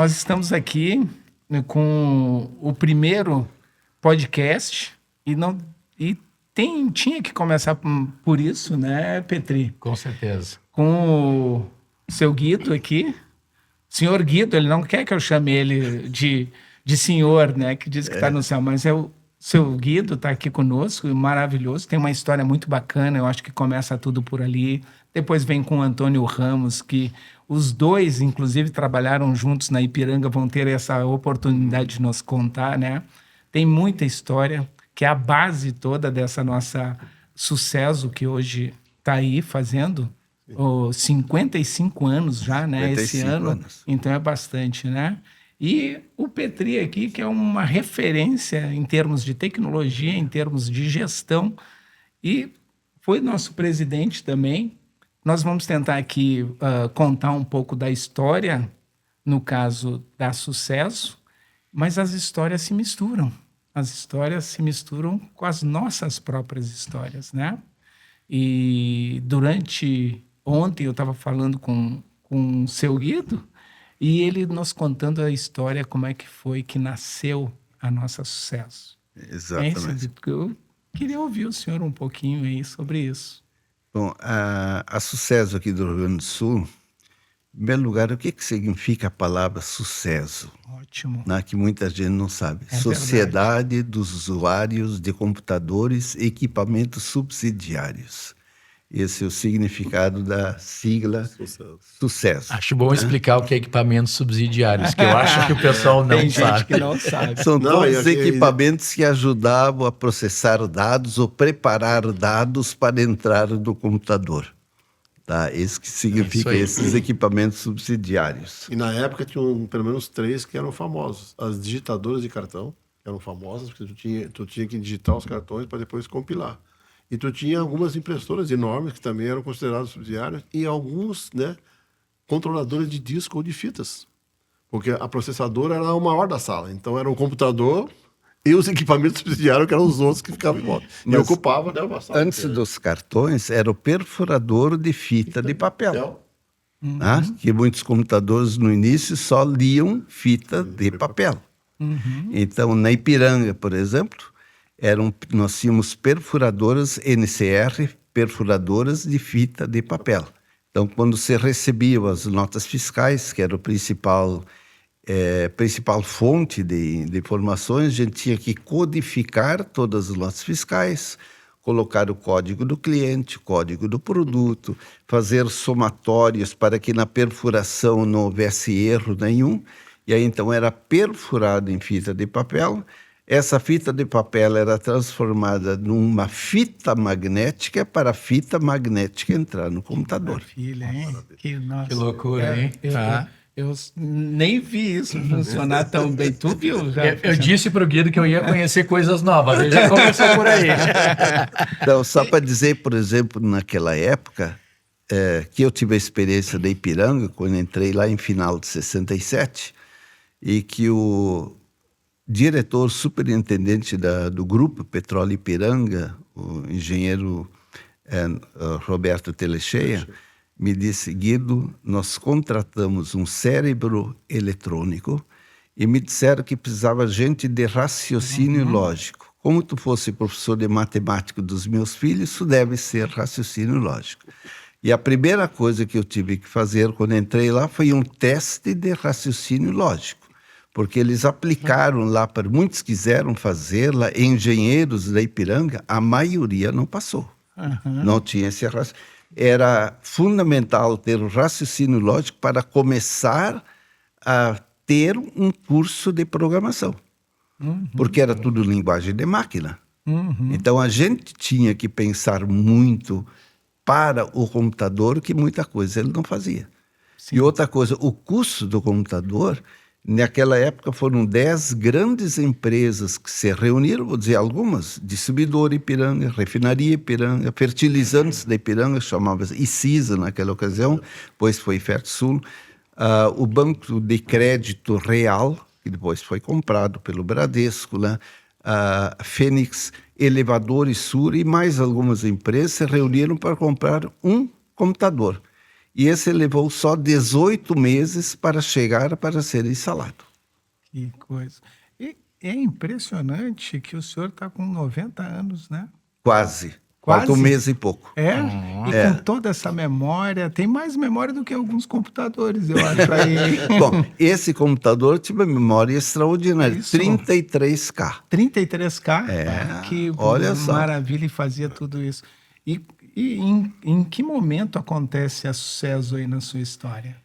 Nós estamos aqui, né, com o primeiro podcast e tinha que começar por isso, né, Petri? Com certeza. Com o seu Guido aqui. Senhor Guido, ele não quer que eu chame ele de senhor, né, que diz que está no céu, mas é o seu Guido está aqui conosco, maravilhoso, tem uma história muito bacana, eu acho que começa tudo por ali. Depois vem com o Antônio Ramos, que os dois, inclusive, trabalharam juntos na Ipiranga, vão ter essa oportunidade de nos contar, né? Tem muita história, que é a base toda dessa nossa sucesso que hoje está aí fazendo. 55 anos já, né? 55 esse ano. anos. Então é bastante, né? E o Petri aqui, que é uma referência em termos de tecnologia, em termos de gestão, e foi nosso presidente também. Nós vamos tentar aqui contar um pouco da história, no caso da Sucesso, mas as histórias se misturam. As histórias se misturam com as nossas próprias histórias, né? E ontem eu estava falando com o seu Guido, e ele nos contando a história, como é que foi que nasceu a nossa Sucesso. Exatamente. Eu queria ouvir o senhor um pouquinho aí sobre isso. Bom, a Sucesso aqui do Rio Grande do Sul, em primeiro lugar, o que significa a palavra sucesso? Ótimo. Né, que muita gente não sabe. É Sociedade dos Usuários de Computadores e Equipamentos Subsidiários. Esse é o significado da sigla Sucesso. Acho bom explicar o que é equipamentos subsidiários, que eu acho que o pessoal não Tem sabe. gente que não sabe. São todos os equipamentos que ajudavam a processar dados ou preparar dados para entrar no computador. Tá? Esse que significa esses equipamentos subsidiários. E na época tinham pelo menos 3 que eram famosos. As digitadoras de cartão eram famosas, porque tu tinha que digitar os cartões para depois compilar. E tu tinha algumas impressoras enormes que também eram consideradas subsidiárias e alguns, né, controladores de disco ou de fitas. Porque a processadora era o maior da sala. Então era o computador e os equipamentos subsidiários, que eram os outros que ficavam em volta. E ocupava, né, uma sala. Antes dos cartões, era o perfurador de fita de papel. Né? Que muitos computadores no início só liam fita de papel. Então, na Ipiranga, por exemplo, nós tínhamos perfuradoras NCR, perfuradoras de fita de papel. Então, quando se recebiam as notas fiscais, que era o principal fonte de informações, a gente tinha que codificar todas as notas fiscais, colocar o código do cliente, o código do produto, fazer somatórios para que na perfuração não houvesse erro nenhum. E aí, então, era perfurado em fita de papel. Essa fita de papel era transformada numa fita magnética para a fita magnética entrar no computador. Maravilha, hein? Que loucura, hein? Eu nem vi isso funcionar tão bem. Tu viu? Já eu disse para o Guido que eu ia conhecer coisas novas. Ele já começou por aí. Então, só para dizer, por exemplo, naquela época, que eu tive a experiência da Ipiranga, quando entrei lá em final de 67, e que o diretor superintendente do Grupo Petróleo Ipiranga, o engenheiro Roberto Telecheia, me disse: Guido, nós contratamos um cérebro eletrônico e me disseram que precisava gente de raciocínio lógico. Como tu fosse professor de matemática dos meus filhos, isso deve ser raciocínio lógico. E a primeira coisa que eu tive que fazer quando entrei lá foi um teste de raciocínio lógico. Porque eles aplicaram lá, para muitos quiseram fazer lá, engenheiros da Ipiranga, a maioria não passou. Não tinha esse raciocínio. Era fundamental ter o raciocínio lógico para começar a ter um curso de programação. Porque era tudo linguagem de máquina. Então a gente tinha que pensar muito para o computador, que muita coisa ele não fazia. Sim. E outra coisa, o custo do computador... Naquela época foram 10 grandes empresas que se reuniram, vou dizer algumas: distribuidora Ipiranga, refinaria Ipiranga, fertilizantes da Ipiranga, chamava-se ICISA naquela ocasião, depois foi Fertsul, o Banco de Crédito Real, que depois foi comprado pelo Bradesco, né? Fênix, Elevadores Sur e mais algumas empresas se reuniram para comprar um computador. E esse levou só 18 meses para chegar para ser instalado. Que coisa. E é impressionante que o senhor está com 90 anos, né? Quase. Quase? Falta um mês e pouco. É? E com toda essa memória, tem mais memória do que alguns computadores, eu acho aí. Bom, esse computador tinha memória extraordinária, Isso. 33K. 33K? É, Que olha só. maravilha, e fazia tudo isso. E em que momento acontece a sucesso aí na sua história?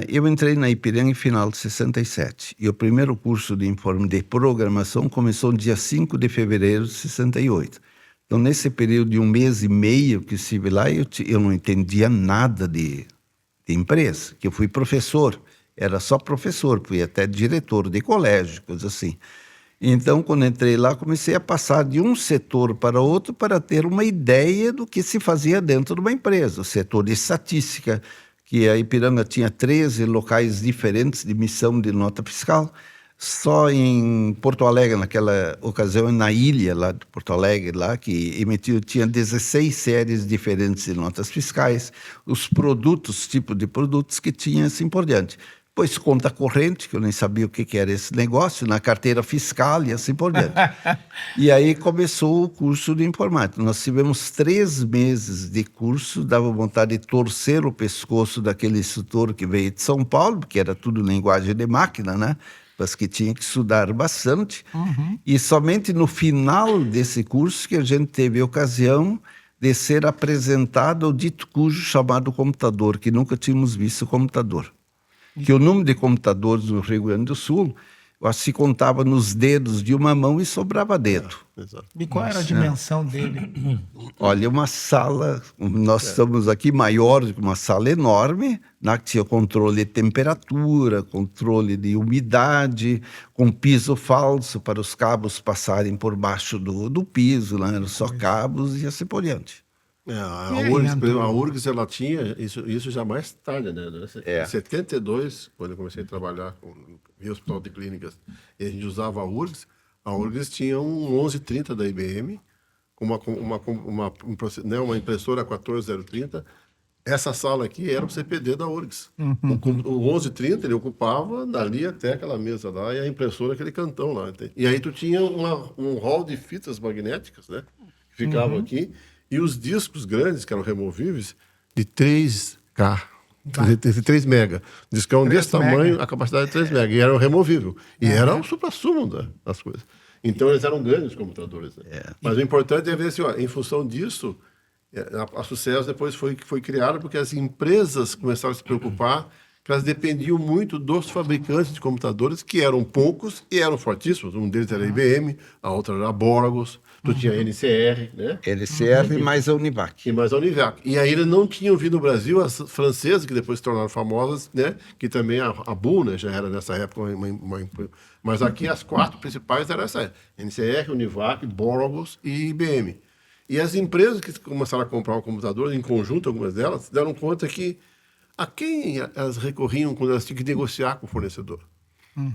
Eu entrei na Ipiranga em final de 67 e o primeiro curso de programação começou no dia 5 de fevereiro de 68. Então, nesse período de um mês e meio que estive lá, eu não entendia nada de empresa, que eu fui professor, era só professor, fui até diretor de colégio, coisa assim. Então, quando entrei lá, comecei a passar de um setor para outro para ter uma ideia do que se fazia dentro de uma empresa. O setor de estatística, que a Ipiranga tinha 13 locais diferentes de emissão de nota fiscal. Só em Porto Alegre, naquela ocasião, na ilha lá de Porto Alegre, lá, que tinha 16 séries diferentes de notas fiscais, os produtos, tipo de produtos que tinha, assim por diante. Depois conta corrente, que eu nem sabia o que era esse negócio, na carteira fiscal e assim por diante. E aí começou o curso de informática. Nós tivemos 3 meses de curso, dava vontade de torcer o pescoço daquele instrutor que veio de São Paulo, porque era tudo linguagem de máquina, né? Mas que tinha que estudar bastante. E somente no final desse curso que a gente teve a ocasião de ser apresentado ao dito cujo chamado computador, que nunca tínhamos visto computador. Que o número de computadores no Rio Grande do Sul, eu acho que se contava nos dedos de uma mão e sobrava dedo. Exato. E qual era a dimensão dele? Olha, uma sala, nós estamos aqui maior do que uma sala enorme, né, que tinha controle de temperatura, controle de umidade, com piso falso para os cabos passarem por baixo do piso, né, eram só cabos e assim por diante. A URGS, ela tinha, isso já mais tarde, né? Em 72, quando eu comecei a trabalhar no Hospital de Clínicas, e a gente usava a URGS tinha um 1130 da IBM, com uma impressora 14030. Essa sala aqui era o CPD da URGS. O 1130, ele ocupava dali até aquela mesa lá, e a impressora aquele cantão lá. E aí tu tinha um hall de fitas magnéticas, né? Que ficava aqui. E os discos grandes, que eram removíveis, de 3K, de 3 mega. Discão desse tamanho, a capacidade de 3 mega. E era removível. E era o supra-sumo das coisas. Então, eles eram grandes computadores. Né? Mas o importante é ver assim, em função disso, a Sucesso depois foi criada porque as empresas começaram a se preocupar que elas dependiam muito dos fabricantes de computadores, que eram poucos e eram fortíssimos. Um deles era a IBM, a outra era a Borgos, tu tinha a NCR, né? NCR e mais a Univac. E mais a Univac. E aí eles não tinham vindo no Brasil, as francesas, que depois se tornaram famosas, né? Que também a Bull, né? Já era nessa época mas aqui as 4 principais eram essa: NCR, Univac, Borgos e IBM. E as empresas que começaram a comprar um computador, em conjunto, algumas delas, deram conta que a quem elas recorriam quando elas tinham que negociar com o fornecedor.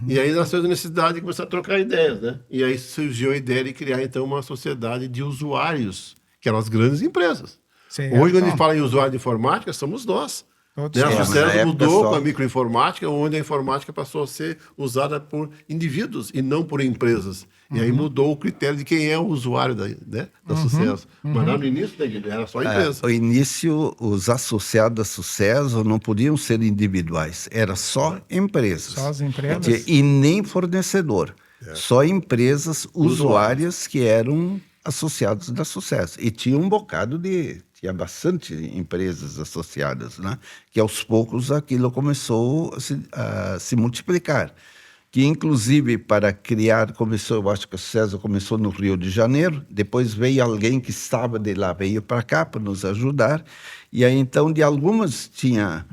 E aí elas tiveram a necessidade de começar a trocar ideias, né? E aí surgiu a ideia de criar, então, uma sociedade de usuários, que eram as grandes empresas. Hoje, quando a gente fala em usuário de informática, somos nós. Né? A Sucesso mudou com a microinformática, onde a informática passou a ser usada por indivíduos e não por empresas. E aí mudou o critério de quem é o usuário da Sucesso. Mas lá no início era só empresa. No início, os associados da Sucesso não podiam ser individuais, era só empresas. Só as empresas? E nem fornecedor. Só empresas usuárias que eram associados da Sucesso. E tinha um bocado tinha bastante empresas associadas, né? Que aos poucos aquilo começou a se multiplicar. Que inclusive para criar, eu acho que o César começou no Rio de Janeiro, depois veio alguém que estava de lá, veio para cá para nos ajudar, e aí então de algumas tinha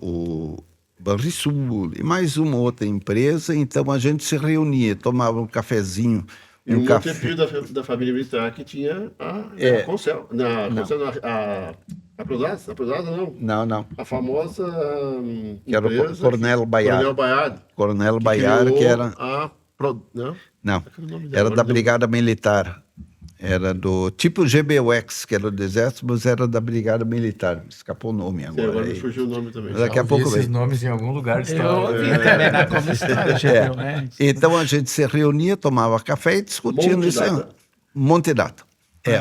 o Banrisul e mais uma outra empresa, então a gente se reunia, tomava um cafezinho. E um outro filho da família militar que tinha a Concel. A Prozasa não. Não. A famosa que era o Coronel Baiar. Coronel Baiar, que era... Não? Não, era da Brigada Militar. Era do tipo GBUX, que era do Exército, mas era da Brigada Militar. Escapou o nome Sim, agora. agora me aí. fugiu o nome também. Daqui a Vi pouco esses vem. nomes em algum lugar de Eu história. ouvi também na como história, GBUX. Então a gente se reunia, tomava café e discutindo Monte isso. Data. Monte Data.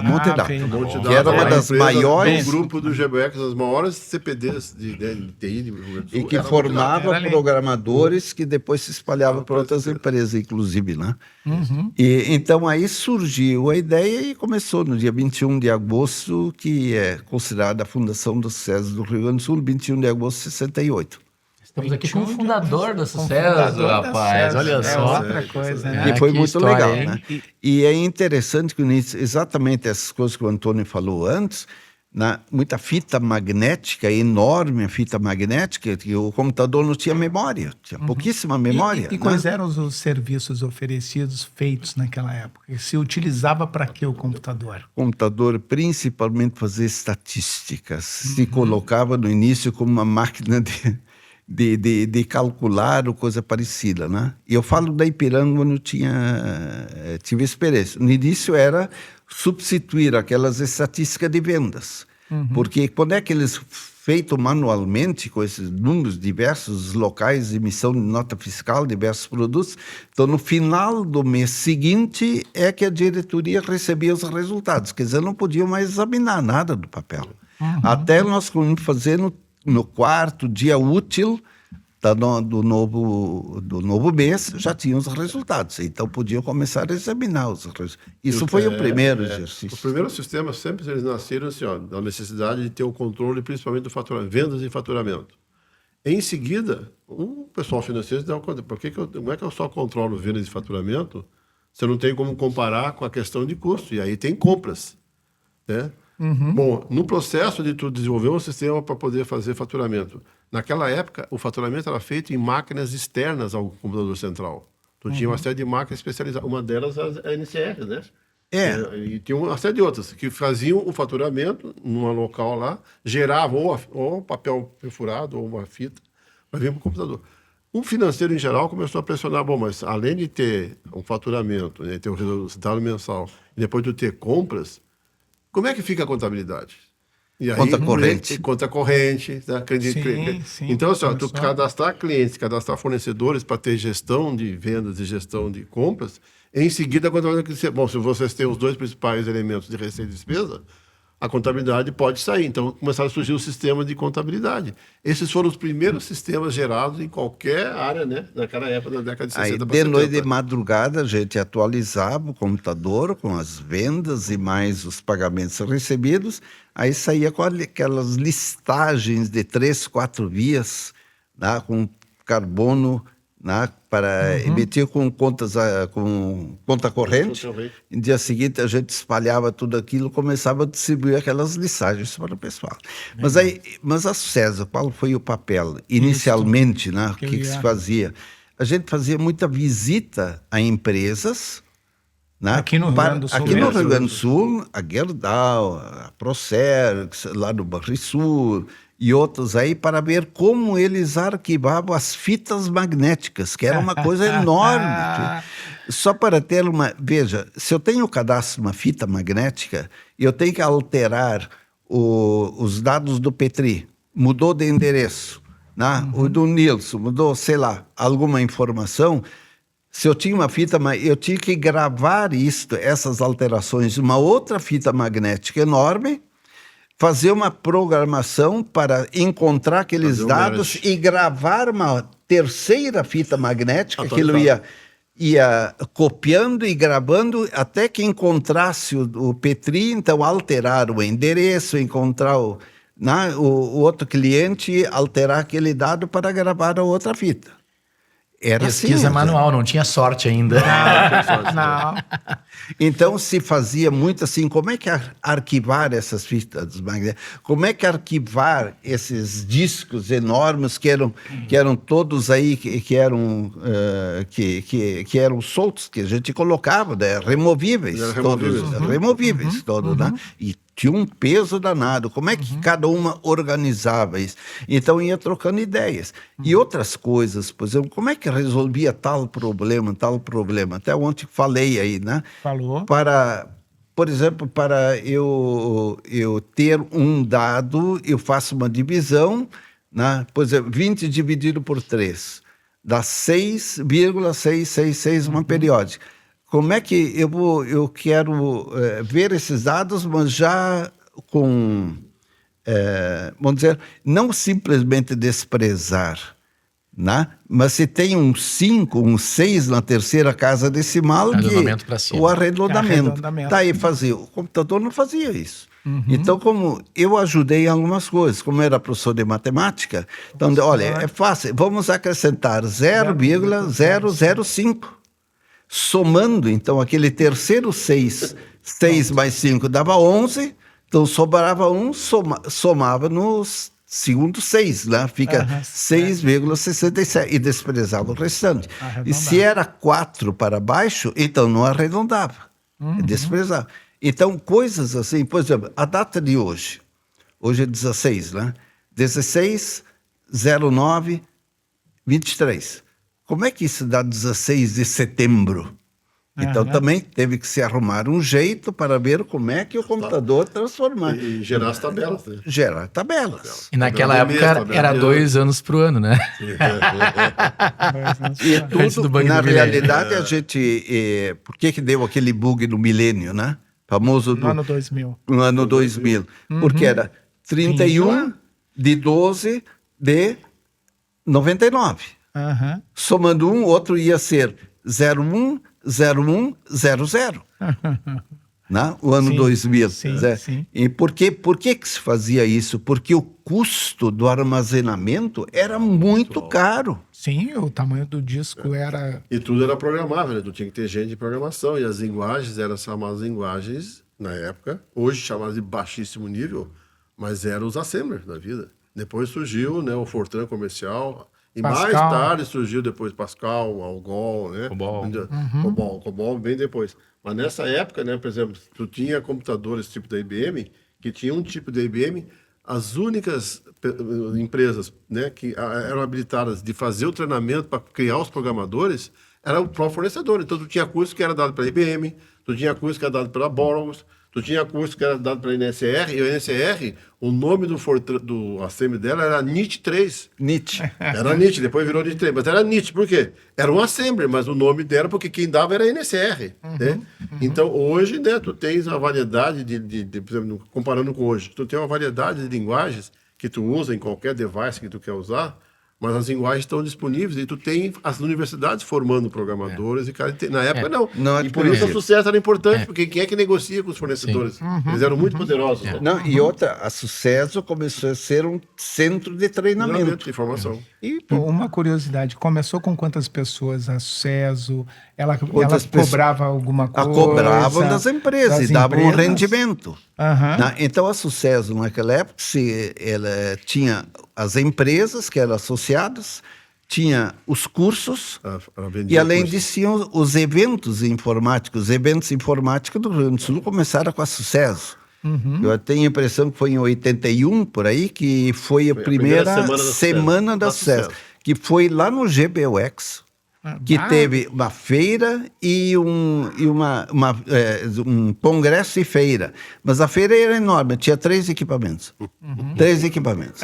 Monte Data. bem. Monte Que era uma Data, das empresa maiores- do grupo do GBX, as maiores CPDs de TI de Rio Grande do Sul. E que era Monte formava Era ali. programadores que depois se espalhavam para outras empresas, inclusive, né? E então aí surgiu a ideia e começou no dia 21 de agosto, que é considerada a fundação do SUCESS do Rio Grande do Sul, 21 de agosto de 68. Estamos aqui com o 21 de fundador do agosto. Sucesso, Fundador da rapaz. SUCESS. Olha É só. outra coisa, né? Que Ah, foi que muito história, legal, hein? né? E é interessante que exatamente essas coisas que o Antônio falou antes, muita fita magnética, enorme a fita magnética, que o computador não tinha memória, tinha pouquíssima memória. E né? quais eram os serviços oferecidos, feitos naquela época? E se utilizava para que o computador? Computador, principalmente fazer estatísticas, se colocava no início como uma máquina de calcular ou coisa parecida, né? E eu falo da Ipiranga onde eu tive experiência. No início era substituir aquelas estatísticas de vendas, porque quando é que eles feito manualmente com esses números diversos locais de emissão de nota fiscal, diversos produtos, então no final do mês seguinte é que a diretoria recebia os resultados, quer dizer, não podiam mais examinar nada do papel. Até nós conseguimos fazer no quarto dia útil do novo mês, já tinham os resultados. Então, podiam começar a examinar os resultados. Isso foi o primeiro exercício. Os primeiros sistemas sempre eles nasceram assim, ó, da necessidade de ter o controle, principalmente do faturamento, vendas e faturamento. Em seguida, o pessoal financeiro se dá conta, como é que eu só controlo vendas e faturamento se eu não tenho como comparar com a questão de custo? E aí tem compras, né? Bom, no processo de tu desenvolver um sistema para poder fazer faturamento, naquela época o faturamento era feito em máquinas externas ao computador central. Tu tinha uma série de máquinas especializadas, uma delas a NCR, né? E tinha uma série de outras que faziam o faturamento num local lá, geravam ou papel perfurado ou uma fita para vir para o computador. O financeiro em geral começou a pressionar, bom, mas além de ter um faturamento, né, ter o resultado mensal, e depois de ter compras, como é que fica a contabilidade? E aí, Conta corrente. Conta corrente. Tá? Sim, então, assim, tu cadastrar clientes, cadastrar fornecedores para ter gestão de vendas e gestão de compras, em seguida, bom, se vocês têm os dois principais elementos de receita e despesa, a contabilidade pode sair. Então, começaram a surgir o sistema de contabilidade. Esses foram os primeiros sistemas gerados em qualquer área, né? Naquela época, da década de 60 para 70. De noite e de madrugada, a gente atualizava o computador com as vendas e mais os pagamentos recebidos. Aí saía com aquelas listagens de 3, 4 vias, né, com carbono, né, para emitir com conta corrente. No dia seguinte a gente espalhava tudo aquilo, começava a distribuir aquelas listagens para o pessoal. Mas a SUCESS, qual foi o papel? Inicialmente, né, o que se fazia? A gente fazia muita visita a empresas, né, aqui no Rio Grande do Sul. Aqui no Rio Grande do Sul, a Gerdau, a Procer, lá do Banrisul, e outros aí, para ver como eles arquivavam as fitas magnéticas, que era uma coisa enorme. Só para ter Veja, se eu tenho o cadastro de uma fita magnética, eu tenho que alterar os dados do Petri, mudou de endereço, né? O do Nilson, mudou, sei lá, alguma informação. Se eu tinha uma fita, eu tinha que gravar essas alterações de uma outra fita magnética enorme, fazer uma programação para encontrar aqueles dados e gravar uma terceira fita magnética, aquilo ia copiando e gravando até que encontrasse o Petri, então alterar o endereço, encontrar o outro cliente, alterar aquele dado para gravar a outra fita. Era pesquisa assim, manual, não tinha sorte ainda. Não. Então se fazia muito assim, como é que arquivar essas fitas magnéticas? Como é que arquivar esses discos enormes que eram todos aí, que eram soltos, que a gente colocava, né? Removíveis, todos, né? E tinha um peso danado. Como é que cada uma organizava isso? Então ia trocando ideias. E outras coisas, por exemplo, como é que resolvia tal problema. Até ontem falei aí, né? Falou. Para por exemplo, para eu ter um dado, eu faço uma divisão, né? Por exemplo, 20 dividido por 3 dá 6,666, uma periódica. Como é que eu quero ver esses dados, mas já com, vamos dizer, não simplesmente desprezar, né? Mas se tem um 5, um 6 na terceira casa decimal, Arredondamento pra cima. o arredondamento. Arredondamento. Daí fazia. O computador não fazia isso. Então, como eu ajudei em algumas coisas, como era professor de matemática, então, olha, é fácil, vamos acrescentar 0,005. Somando, então, aquele terceiro 6 mais 5 dava 11, então sobrava 1, somava nos segundo 6, né? Fica 6,67 e desprezava o restante. E se era 4 para baixo, então não arredondava, desprezava. Então, coisas assim, por exemplo, a data de hoje é 16, né? 16/09/23. Como é que isso dá 16 de setembro? Então, também teve que se arrumar um jeito para ver como é que o computador transformar. E gerar as tabelas. Né? Gerar tabelas. E naquela Tabela época mesmo, era tabela 2 anos pro ano, né? E Antes do tudo, bug na do milênio. realidade, a gente... por que deu aquele bug no milênio, né? Famoso No ano 2000. no ano 2000. Porque era 31 de 12 de 99. Aham. Somando um, outro ia ser 010100. Né? O ano Sim, 2000. sim, sim. E por que se fazia isso? Porque o custo do armazenamento era muito caro. Sim, o tamanho do disco era... E tudo era programável, né? Tu tinha que ter gente de programação. E as linguagens eram chamadas linguagens, na época, hoje chamadas de baixíssimo nível, mas eram os assemblers da vida. Depois surgiu, né, o Fortran comercial, e Pascal. mais tarde surgiu depois Pascal, Algol, né? COBOL bem depois. Mas nessa época, né, por exemplo, tu tinha computadores tipo da IBM, que tinha um tipo da IBM, as únicas empresas, né, que eram habilitadas de fazer o treinamento para criar os programadores era o próprio fornecedor. Então, tu tinha curso que era dado pela IBM, tu tinha curso que era dado pela Boros, tu tinha curso que era dado pela NSR, e a NSR, o nome do assembly dela era NIT3. Nietzsche. Era NIT, depois virou NIT3, mas era NIT, por quê? Era um assembly, mas o nome dela, porque quem dava era a NSR, né? Então, hoje, né, tu tens uma variedade por exemplo, comparando com hoje, tu tem uma variedade de linguagens que tu usa em qualquer device que tu quer usar, mas as linguagens estão disponíveis e tu tem as universidades formando programadores e na época não. Não é E por isso o disponível. sucesso era importante, porque quem é que negocia com os fornecedores? Eles eram muito poderosos. né? Não, e outra, a Sucesso começou a ser um centro de treinamento. De informação. E pô, uma curiosidade, começou com quantas pessoas a Sucesso? Ela Quantas pessoas? cobrava alguma coisa? Cobravam das empresas das e davam um empresas? rendimento. Aham. Né? Então, a Sucesso, naquela época, ela tinha as empresas que eram associadas, tinha os cursos, Ela vendia e além curso. disso, tinham os eventos informáticos. Os eventos informáticos do Rio Grande do Sul começaram com a Sucesso. Eu tenho a impressão que foi em 81, por aí, que foi a primeira semana da Sucesso, que foi lá no GBUX, que teve uma feira e um congresso e feira. Mas a feira era enorme, tinha 3 equipamentos. 3 equipamentos.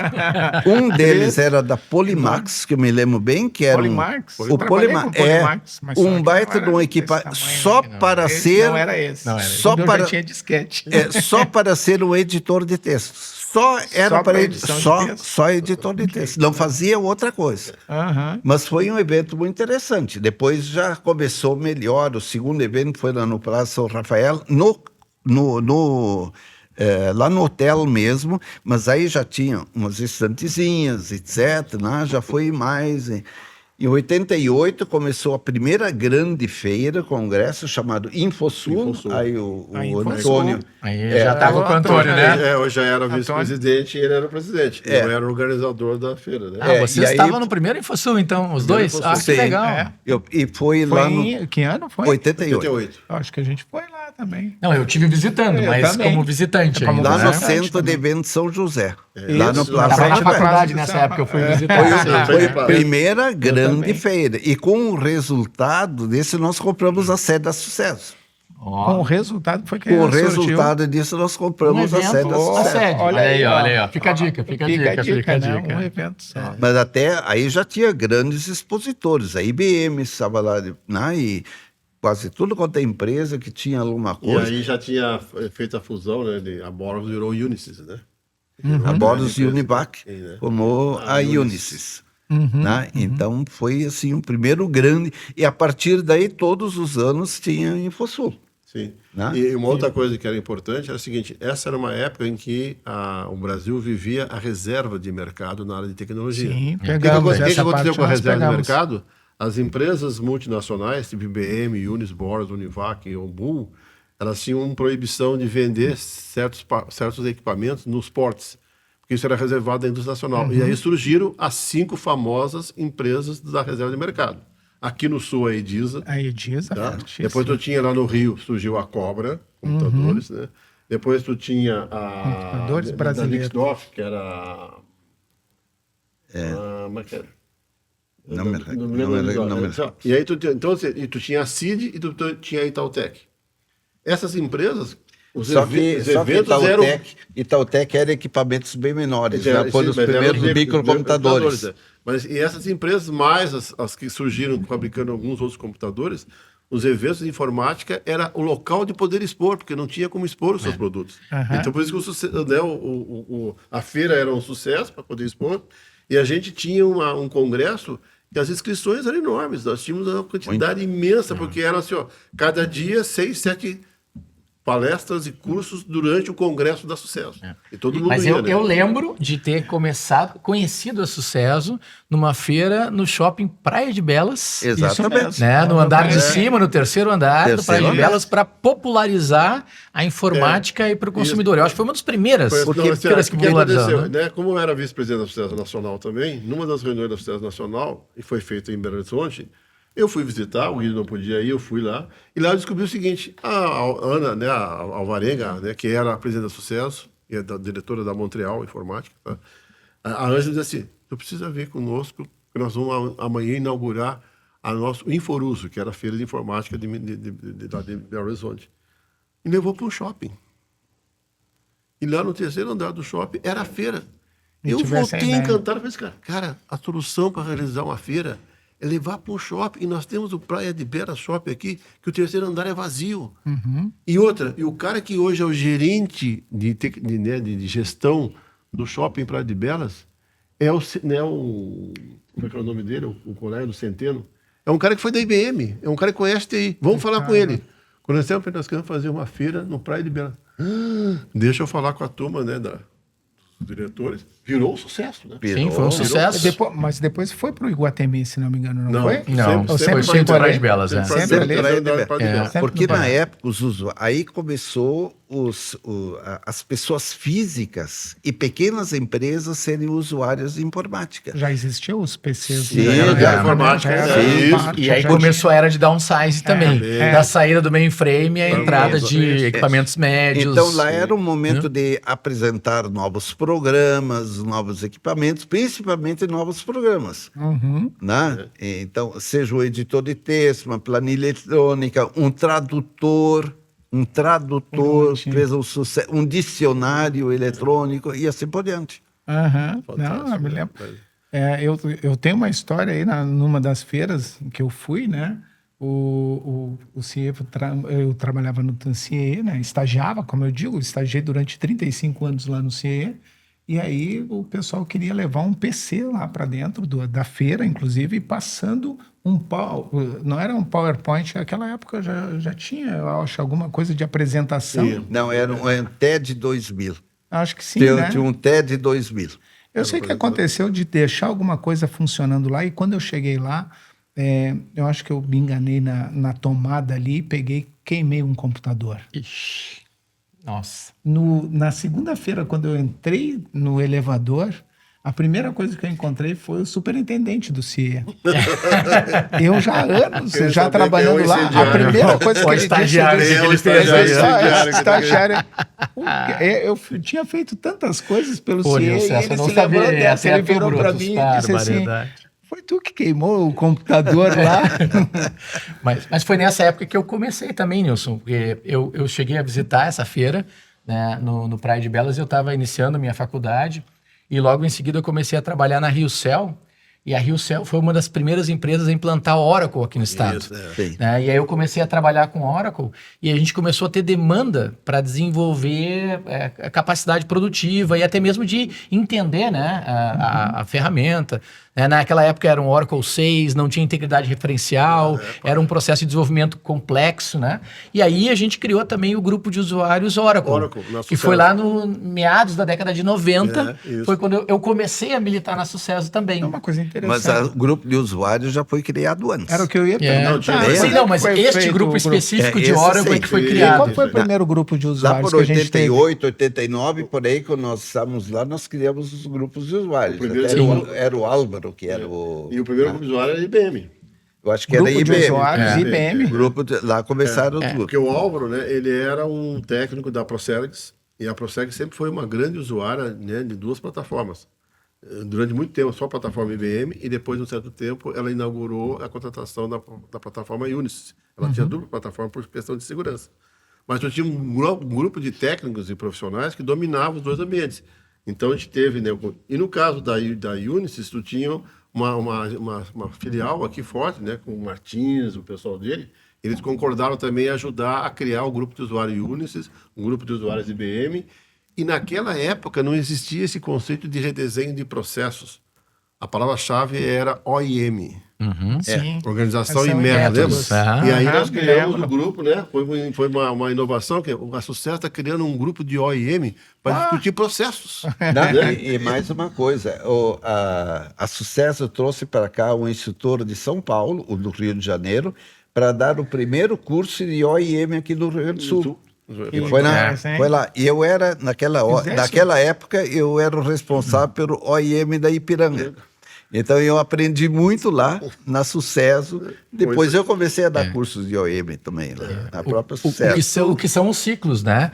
Um deles era da Polimax, que eu me lembro bem, que era Polimax? o Eu trabalhei com Polimax Polimax, mas só um que baita não de um era equipamento desse tamanho, só né? para Esse ser não era esse. Não era Só só para... para já tinha disquete. só para ser um editor de textos. Só era Só para para edição de texto. só editor de texto. Não fazia outra coisa. Aham. Mas foi um evento muito interessante. Depois já começou melhor. O segundo evento foi lá no Palácio São Rafael, lá no hotel mesmo, mas aí já tinha umas estantezinhas, etc. Né? Já foi mais. Em 88 começou a primeira grande feira, congresso chamado Infosul. Infosul. Aí o Infosul. Antônio. Aí já tava com o Antônio, né? Eu já era vice-presidente e ele era o presidente. Eu era o organizador da feira, né? Ah, você e aí- estava no primeiro Infosul, então, os dois? Infosul. Ah, que Sim. legal. E foi Foi lá no em... Que ano foi? 88. 88. Acho que a gente foi lá também. Não, eu tive visitando, Eu mas também. como visitante Como ainda, Lá né? no visitante Centro de também. Eventos São José. Lá no Isso, Eu Plaza tava na São José. faculdade nessa época, eu fui visitar. Foi a Foi. primeira grande também. feira. E com o resultado desse, nós compramos a sede da Sucesso. Com o resultado foi que Com o surgiu. resultado disso, nós compramos Um a evento, sede da a Sucesso. sede. Olha aí, ó. Olha aí, ó. Fica a dica, fica a dica. Né? Um evento só. Mas até aí já tinha grandes expositores. A IBM estava lá, né? E quase tudo quanto é empresa que tinha alguma E coisa. aí já tinha feito a fusão, né? A Boros virou Unisys, né? A Boros e Univac Sim, né? formou a Unisys. Né? Então foi assim um primeiro grande. E a partir daí, todos os anos tinha InfoSul. Sim. Né? E uma outra coisa que era importante era o seguinte: essa era uma época em que o Brasil vivia a reserva de mercado na área de tecnologia. Sim, O que pegamos essa aconteceu parte, com a nós reserva de pegamos. mercado? As empresas multinacionais, tipo IBM, Unis, Boros, Univac e Bull, elas tinham proibição de vender certos equipamentos nos portos, porque isso era reservado à indústria nacional. E aí surgiram as 5 famosas empresas da reserva de mercado. Aqui no sul, a Edisa. A Edisa, Tá? fortíssimo. Depois tu tinha lá no Rio, surgiu a Cobra, computadores, né? Depois tu tinha a... Computadores da brasileiros. Nixdorf, que era... como é que era? Não me Não lembro, lembro não me agora. E aí tu tinha a CID e tu tinha a Itautec. Essas empresas, os Só que eventos eram... Itautec era equipamentos bem menores, já foi sim, os mas eram primeiros os microcomputadores. é. Mas e essas empresas, mais as que surgiram fabricando alguns outros computadores, os eventos de informática era o local de poder expor, porque não tinha como expor os seus produtos. Então, por isso que a feira era um sucesso para poder expor, e a gente tinha um congresso que as inscrições eram enormes. Nós tínhamos uma quantidade imensa, porque eram assim, ó, cada dia 6, 7 palestras e cursos durante o Congresso da Sucesso. E todo mundo Mas ia, né? eu lembro de ter conhecido a Sucesso numa feira no shopping Praia de Belas. Exatamente. Né, no andar de cima, no terceiro andar do Praia de andar. Belas, para popularizar a informática e para o consumidor. Eu acho que foi uma das primeiras feiras que o que popularizaram. aconteceu, Né? né? Como eu era vice-presidente da Sucesso Nacional também, numa das reuniões da Sucesso Nacional, e foi feita em Belo Horizonte, eu fui visitar, o Guido não podia ir, eu fui lá, e lá eu descobri o seguinte: a Ana, né, a Alvarenga, né, que era a presidente da Sucesso, e é da diretora da Montreal Informática, tá? A Ângela disse assim: tu precisa vir conosco, que nós vamos amanhã inaugurar a nosso Inforuso, que era a feira de informática de Belo Horizonte. E levou para um shopping. E lá no terceiro andar do shopping era a feira. E Eu tivesse a voltei ideia. encantado, falei: cara, a solução para realizar uma feira é levar para um shopping. E nós temos o Praia de Belas Shopping aqui, que o terceiro andar é vazio. E outra, e o cara que hoje é o gerente de gestão do shopping Praia de Belas é como é que é o nome dele? O colega do Centeno. É um cara que foi da IBM, é um cara que conhece TI. Vamos falar com ele. Quando nós queremos fazer uma feira no Praia de Belas. Deixa eu falar com a turma, né, dos diretores. Virou um sucesso, né? Sim, foi um sucesso. Mas depois foi para o Iguatemi, se não me engano, não foi? Não, Ou foi sempre por Praia ali? de Belas. É. Sempre ali. Porque Sempre na época aí começou as pessoas físicas e pequenas empresas serem usuárias de informática. Já existiam os PCs. Sim, já informática, isso. E aí começou a era de downsize também. Da saída do mainframe e a entrada de equipamentos médios. Então lá era um momento de apresentar novos programas, novos equipamentos, principalmente novos programas. Né? Então, seja o editor de texto, uma planilha eletrônica, um tradutor fez um sucesso, um dicionário eletrônico e assim por diante. Não, eu me lembro. Eu tenho uma história aí numa das feiras que eu fui, né? O CIE, eu trabalhava no CIE, né? Estagiava, como eu digo, estagiei durante 35 anos lá no CIE. E aí o pessoal queria levar um PC lá para dentro da feira, inclusive, passando não era um PowerPoint, naquela época já tinha, eu acho, alguma coisa de apresentação. Sim. Não, era um TED 2000. Acho que sim, né? Tinha um TED 2000. Eu sei que aconteceu de deixar alguma coisa funcionando lá, e quando eu cheguei lá, eu acho que eu me enganei na tomada ali, queimei um computador. Ixi. Nossa. Na segunda-feira, quando eu entrei no elevador, a primeira coisa que eu encontrei foi o superintendente do CIE. Eu já há anos, já trabalhando lá, a primeira coisa que ele disse... Estagiário. Eu tinha feito tantas coisas pelo CIE, e ele se lembrou dessa. Ele virou para mim e disse assim... Foi tu que queimou o computador lá? Mas foi nessa época que eu comecei também, Nilson, porque eu cheguei a visitar essa feira, né, no Praia de Belas, e eu estava iniciando a minha faculdade, e logo em seguida eu comecei a trabalhar na RioCell, e a RioCell foi uma das primeiras empresas a implantar Oracle aqui no estado. Isso, Sim. Né? E aí eu comecei a trabalhar com Oracle e a gente começou a ter demanda para desenvolver a capacidade produtiva e até mesmo de entender, né, a ferramenta. Né? Naquela época era um Oracle 6, não tinha integridade referencial, era um processo de desenvolvimento complexo. Né? E aí a gente criou também o grupo de usuários Oracle, que foi lá no meados da década de 90, isso. foi quando eu comecei a militar na Sucesso também. É uma coisa interessante. Mas o grupo de usuários já foi criado antes. Era o que eu ia perguntar. Não, Sim, não, mas este grupo específico de esse Oracle sim. é que foi E criado. qual foi o primeiro grupo de Lá usuários por que a gente teve? 88, 89, por aí, quando nós estávamos lá, nós criamos os grupos de usuários. O primeiro Até era o Álvaro, que era o... E o primeiro grupo de usuário era IBM. Eu acho que Grupo era de IBM. usuários, IBM. Lá começaram os grupos. Porque o Álvaro, né, ele era um técnico da Procergs, e a Procergs sempre foi uma grande usuária, né, de duas plataformas. Durante muito tempo, só a plataforma IBM, e depois de um certo tempo, ela inaugurou a contratação da plataforma Unisys. Ela tinha dupla plataforma por questão de segurança. Mas eu tinha um grupo de técnicos e profissionais que dominavam os dois ambientes. Então, a gente teve... Né, e no caso da Unisys, tu tinha uma filial aqui forte, né, com o Martins, o pessoal dele. Eles concordaram também em ajudar a criar o grupo de usuários Unisys, um grupo de usuários IBM. E naquela época não existia esse conceito de redesenho de processos. A palavra-chave era OIM. Sim. Organização e Ação e métodos. métodos. Ah, E aí nós me criamos lembro. o grupo, né? Foi uma inovação que a Sucesso está criando um grupo de OIM para discutir processos. E mais uma coisa, a Sucesso trouxe para cá um instrutor de São Paulo, o do Rio de Janeiro, para dar o primeiro curso de OIM aqui no Rio Grande do Sul. E foi lá. E eu era, naquela época, eu era o responsável pelo OIM da Ipiranga. Então eu aprendi muito lá, na Sucesso. Depois eu comecei a dar cursos de OIM também, lá, na própria Sucesso. O que são os ciclos, né?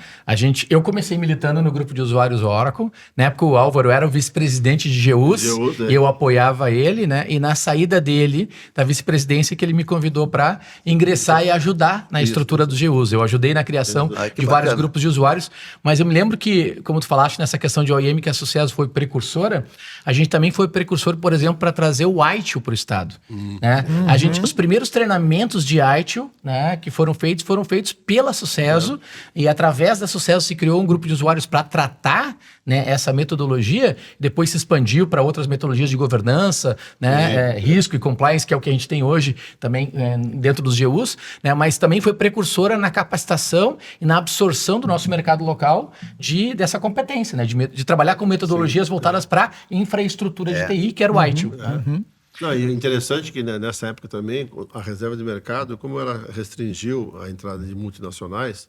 Eu comecei militando no grupo de usuários Oracle. Na época o Álvaro era o vice-presidente de GEUS, e eu apoiava ele, né? E na saída dele, da vice-presidência, que ele me convidou para ingressar e ajudar na estrutura do GEUS. Eu ajudei na criação de vários grupos de usuários, mas eu me lembro que, como tu falaste nessa questão de OIM, que a Sucesso foi precursora, a gente também foi precursor, por exemplo, para trazer o ITIL para o estado. Né? Os primeiros treinamentos de ITIL, né, que foram feitos pela Sucesso, e através da Sucesso se criou um grupo de usuários para tratar, né, essa metodologia, depois se expandiu para outras metodologias de governança, né, risco e compliance, que é o que a gente tem hoje também dentro dos GUs, né, mas também foi precursora na capacitação e na absorção do nosso mercado local dessa competência, né, de trabalhar com metodologias voltadas para infraestrutura de TI, que era o ITIL. Não, e é interessante que, né, nessa época também, a reserva de mercado, como ela restringiu a entrada de multinacionais,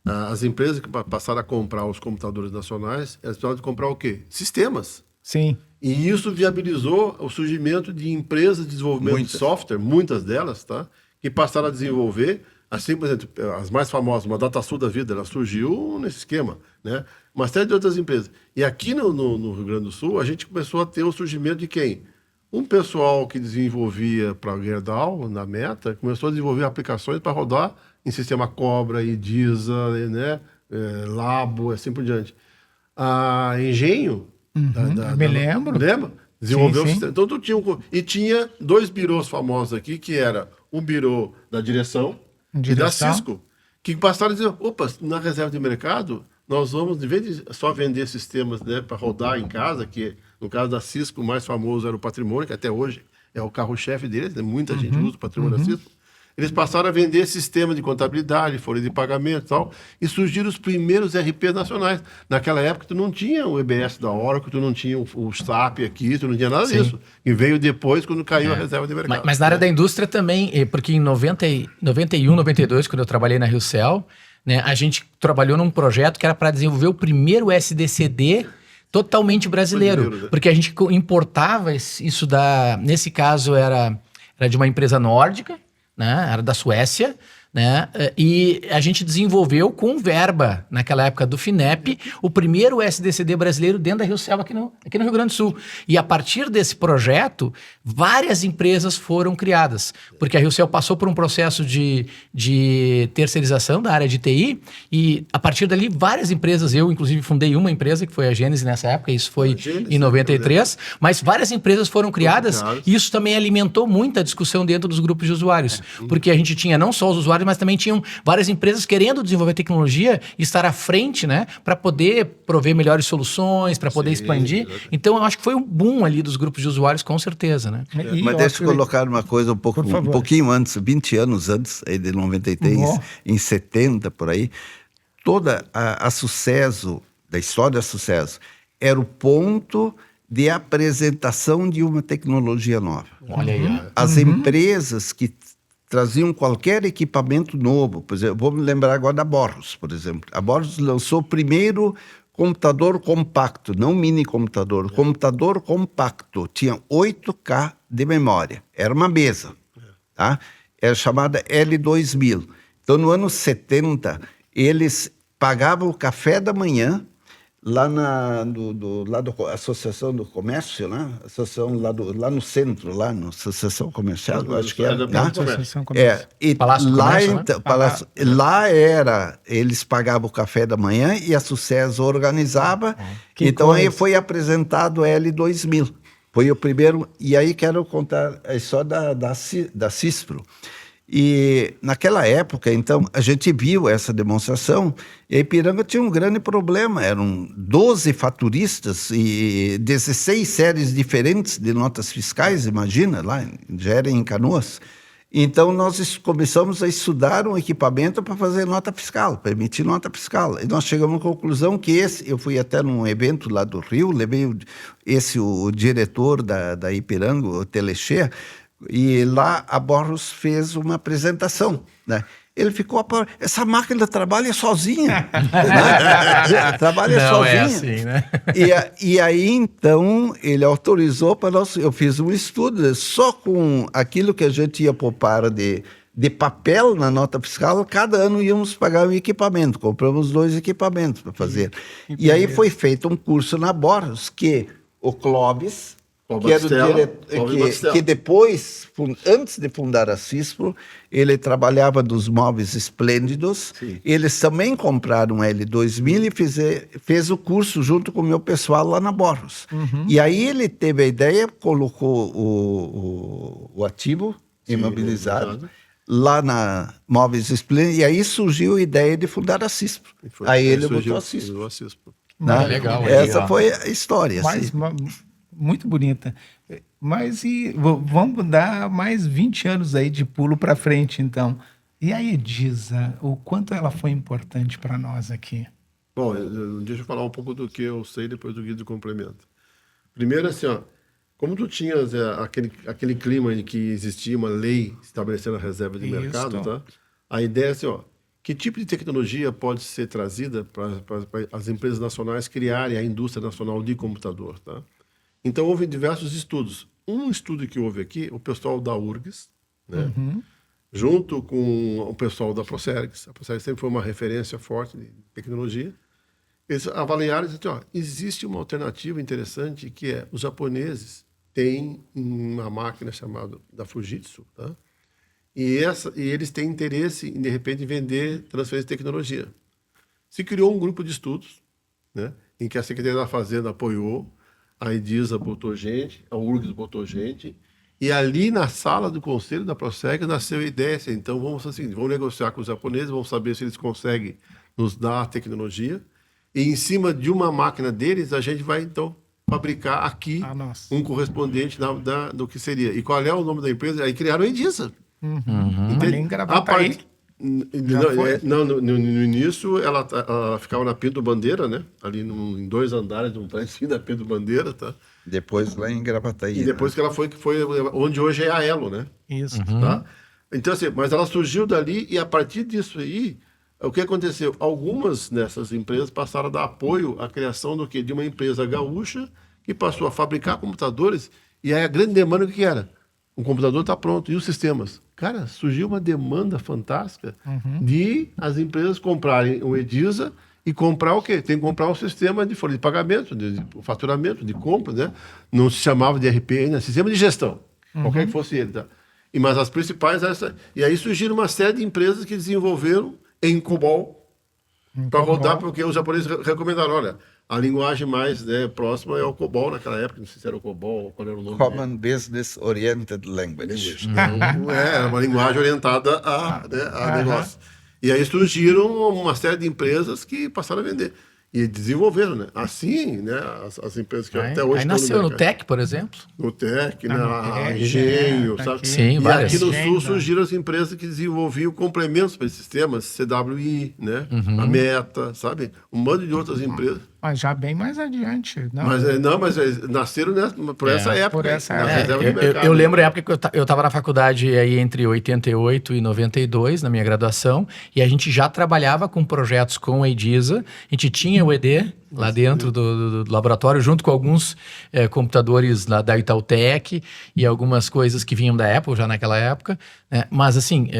as empresas que passaram a comprar os computadores nacionais, elas precisavam de comprar o quê? Sistemas. Sim. E isso viabilizou o surgimento de empresas de desenvolvimento de software, muitas delas, tá, que passaram a desenvolver, assim, por exemplo, as mais famosas, uma DataSul da vida, ela surgiu nesse esquema, né? Uma série de outras empresas. E aqui no Rio Grande do Sul, a gente começou a ter o surgimento de quem? Um pessoal que desenvolvia para a Gerdau, na Meta, começou a desenvolver aplicações para rodar em sistema Cobra, IDISA, né? Labo, assim por diante. A Engenho... me lembro. Lembra? Desenvolveu Sim, sim. o sistema. Então, tinha dois birôs famosos aqui, que era o birô da direção e da Cisco, que passaram a dizer, opa, na reserva de mercado, nós vamos, em vez de só vender sistemas, né, para rodar em casa, que no caso da Cisco, o mais famoso era o Patrimônio, que até hoje é o carro-chefe deles, né? Muita gente usa o Patrimônio da Cisco. Eles passaram a vender sistema de contabilidade, folha de pagamento e tal, e surgiram os primeiros RPs nacionais. Naquela época, tu não tinha o EBS da Oracle, tu não tinha o SAP aqui, tu não tinha nada disso. E veio depois, quando caiu a reserva de mercado. Mas na área da indústria também, porque em 91, 92, quando eu trabalhei na RioCell, né, a gente trabalhou num projeto que era para desenvolver o primeiro SDCD totalmente brasileiro, Né? porque a gente importava isso nesse caso era de uma empresa nórdica, né, era da Suécia, né? E a gente desenvolveu com verba, naquela época do FINEP, o primeiro SDCD brasileiro dentro da RioSelv aqui no Rio Grande do Sul. E a partir desse projeto, várias empresas foram criadas, porque a RioSelv passou por um processo de terceirização da área de TI, e a partir dali várias empresas, eu inclusive fundei uma empresa, que foi a Gênesis nessa época, isso foi em 93, mas várias empresas foram criadas, e isso também alimentou muita discussão dentro dos grupos de usuários, porque a gente tinha não só os usuários, mas também tinham várias empresas querendo desenvolver tecnologia e estar à frente, né, para poder prover melhores soluções, para poder expandir. Então, eu acho que foi um boom ali dos grupos de usuários, com certeza, né? Mas deixa eu colocar uma coisa um pouquinho antes, 20 anos antes, aí de 93, em 70, por aí, toda a Sucesso, da história da Sucesso, era o ponto de apresentação de uma tecnologia nova. Olha aí. As empresas que traziam qualquer equipamento novo, por exemplo, vou me lembrar agora da Boros, por exemplo. A Boros lançou o primeiro computador compacto, não mini computador, computador compacto. Tinha 8K de memória. Era uma mesa, tá? Era chamada L2000. Então, no ano 70, eles pagavam o café da manhã lá na Associação do Comércio, né? Associação lá no centro, lá na Associação Comercial, eu acho que era. E Palácio do lá, Comércio, então, lá era, eles pagavam o café da manhã e a Sucesso organizava. Então aí foi apresentado o L2000. Foi o primeiro, e aí quero contar a história da Cispro. E naquela época, então, a gente viu essa demonstração e a Ipiranga tinha um grande problema. Eram 12 faturistas e 16 séries diferentes de notas fiscais, imagina, lá já era em Canoas. Então, nós começamos a estudar um equipamento para fazer nota fiscal, para emitir nota fiscal. E nós chegamos à conclusão que eu fui até num evento lá do Rio, levei o diretor da Ipiranga, o Telechê, e lá a Boros fez uma apresentação, né? Ele ficou, essa máquina trabalha sozinha. Né? Trabalha sozinha. É assim, né? E aí, então, ele autorizou para nós, eu fiz um estudo, só com aquilo que a gente ia poupar de papel na nota fiscal, cada ano íamos pagar um equipamento, compramos 2 equipamentos para fazer. E aí foi feito um curso na Boros, que o Clóvis, que era o diretor, que depois, antes de fundar a Cispro, ele trabalhava nos móveis esplêndidos. Sim. Eles também compraram um L2000 e fez o curso junto com o meu pessoal lá na Boros. E aí ele teve a ideia, colocou o ativo imobilizado lá na Móveis Esplêndidos, e aí surgiu a ideia de fundar a Cispro. Aí ele botou a Cispro. Legal. Essa foi a história. Mas, muito bonita. Mas vamos dar mais 20 anos aí de pulo para frente, então. E a Edisa, o quanto ela foi importante para nós aqui? Bom, deixa eu falar um pouco do que eu sei, depois do Guido complementa. Primeiro, assim, como tu tinhas aquele clima em que existia uma lei estabelecendo a reserva de mercado, tá? A ideia é assim, que tipo de tecnologia pode ser trazida para as empresas nacionais criarem a indústria nacional de computador, tá? Então, houve diversos estudos. Um estudo que houve aqui, o pessoal da URGS, né? Junto com o pessoal da Procergs. A Procergs sempre foi uma referência forte de tecnologia. Eles avaliaram e disseram, existe uma alternativa interessante, que é os japoneses têm uma máquina chamada da Fujitsu, tá? E eles têm interesse em, de repente, vender transferência de tecnologia. Se criou um grupo de estudos, né, em que a Secretaria da Fazenda apoiou, a Edisa botou gente, a URGS botou gente, e ali na sala do conselho da Procergs nasceu a ideia, assim, então vamos negociar com os japoneses, vamos saber se eles conseguem nos dar a tecnologia, e em cima de uma máquina deles, a gente vai, então, fabricar aqui um correspondente do que seria. E qual é o nome da empresa? Aí criaram a Edisa. No início, ela ficava na Pinto Bandeira, né? Ali em 2 andares de um prédio da Pinto Bandeira, tá? Depois lá em Gravataí. E depois que ela foi onde hoje é a Elo, né? Isso. Tá? Então, assim, mas ela surgiu dali e a partir disso aí, o que aconteceu? Algumas dessas empresas passaram a dar apoio à criação do quê? De uma empresa gaúcha que passou a fabricar computadores, e aí a grande demanda o que era? O computador está pronto, e os sistemas? Cara, surgiu uma demanda fantástica de as empresas comprarem o Edisa e comprar o quê? Tem que comprar um sistema de folha de pagamento, de faturamento, de compra, né? Não se chamava de RP ainda, sistema de gestão, qualquer que fosse ele, tá? Mas as principais, e aí surgiram uma série de empresas que desenvolveram em COBOL para rodar, porque os japoneses recomendaram, olha, a linguagem mais, né, próxima é o COBOL naquela época, não sei se era o COBOL, qual era o nome. Common Business Oriented Language. Então, era uma linguagem orientada a negócio. E aí surgiram uma série de empresas que passaram a vender. E desenvolveram, né? Assim, né? As empresas que até hoje aí estão nasceu no mercado. TEC, por exemplo. No TEC, Tá no na TEC, Engenho, tá sabe? aqui. Sim, E várias. aqui no Engenho, Sul surgiram as empresas que desenvolviam complementos para esses sistemas, CWI, né? A Meta, sabe? Um monte de outras empresas. Mas já bem mais adiante. Não, Mas nasceram por essa época. por essa na época. reserva de mercado. Eu lembro a época que eu estava na faculdade aí entre 88 e 92, na minha graduação, e a gente já trabalhava com projetos com a Edisa. A gente tinha o ED lá dentro do laboratório, junto com alguns computadores lá da Itautec e algumas coisas que vinham da Apple já naquela época. Né? Mas, assim,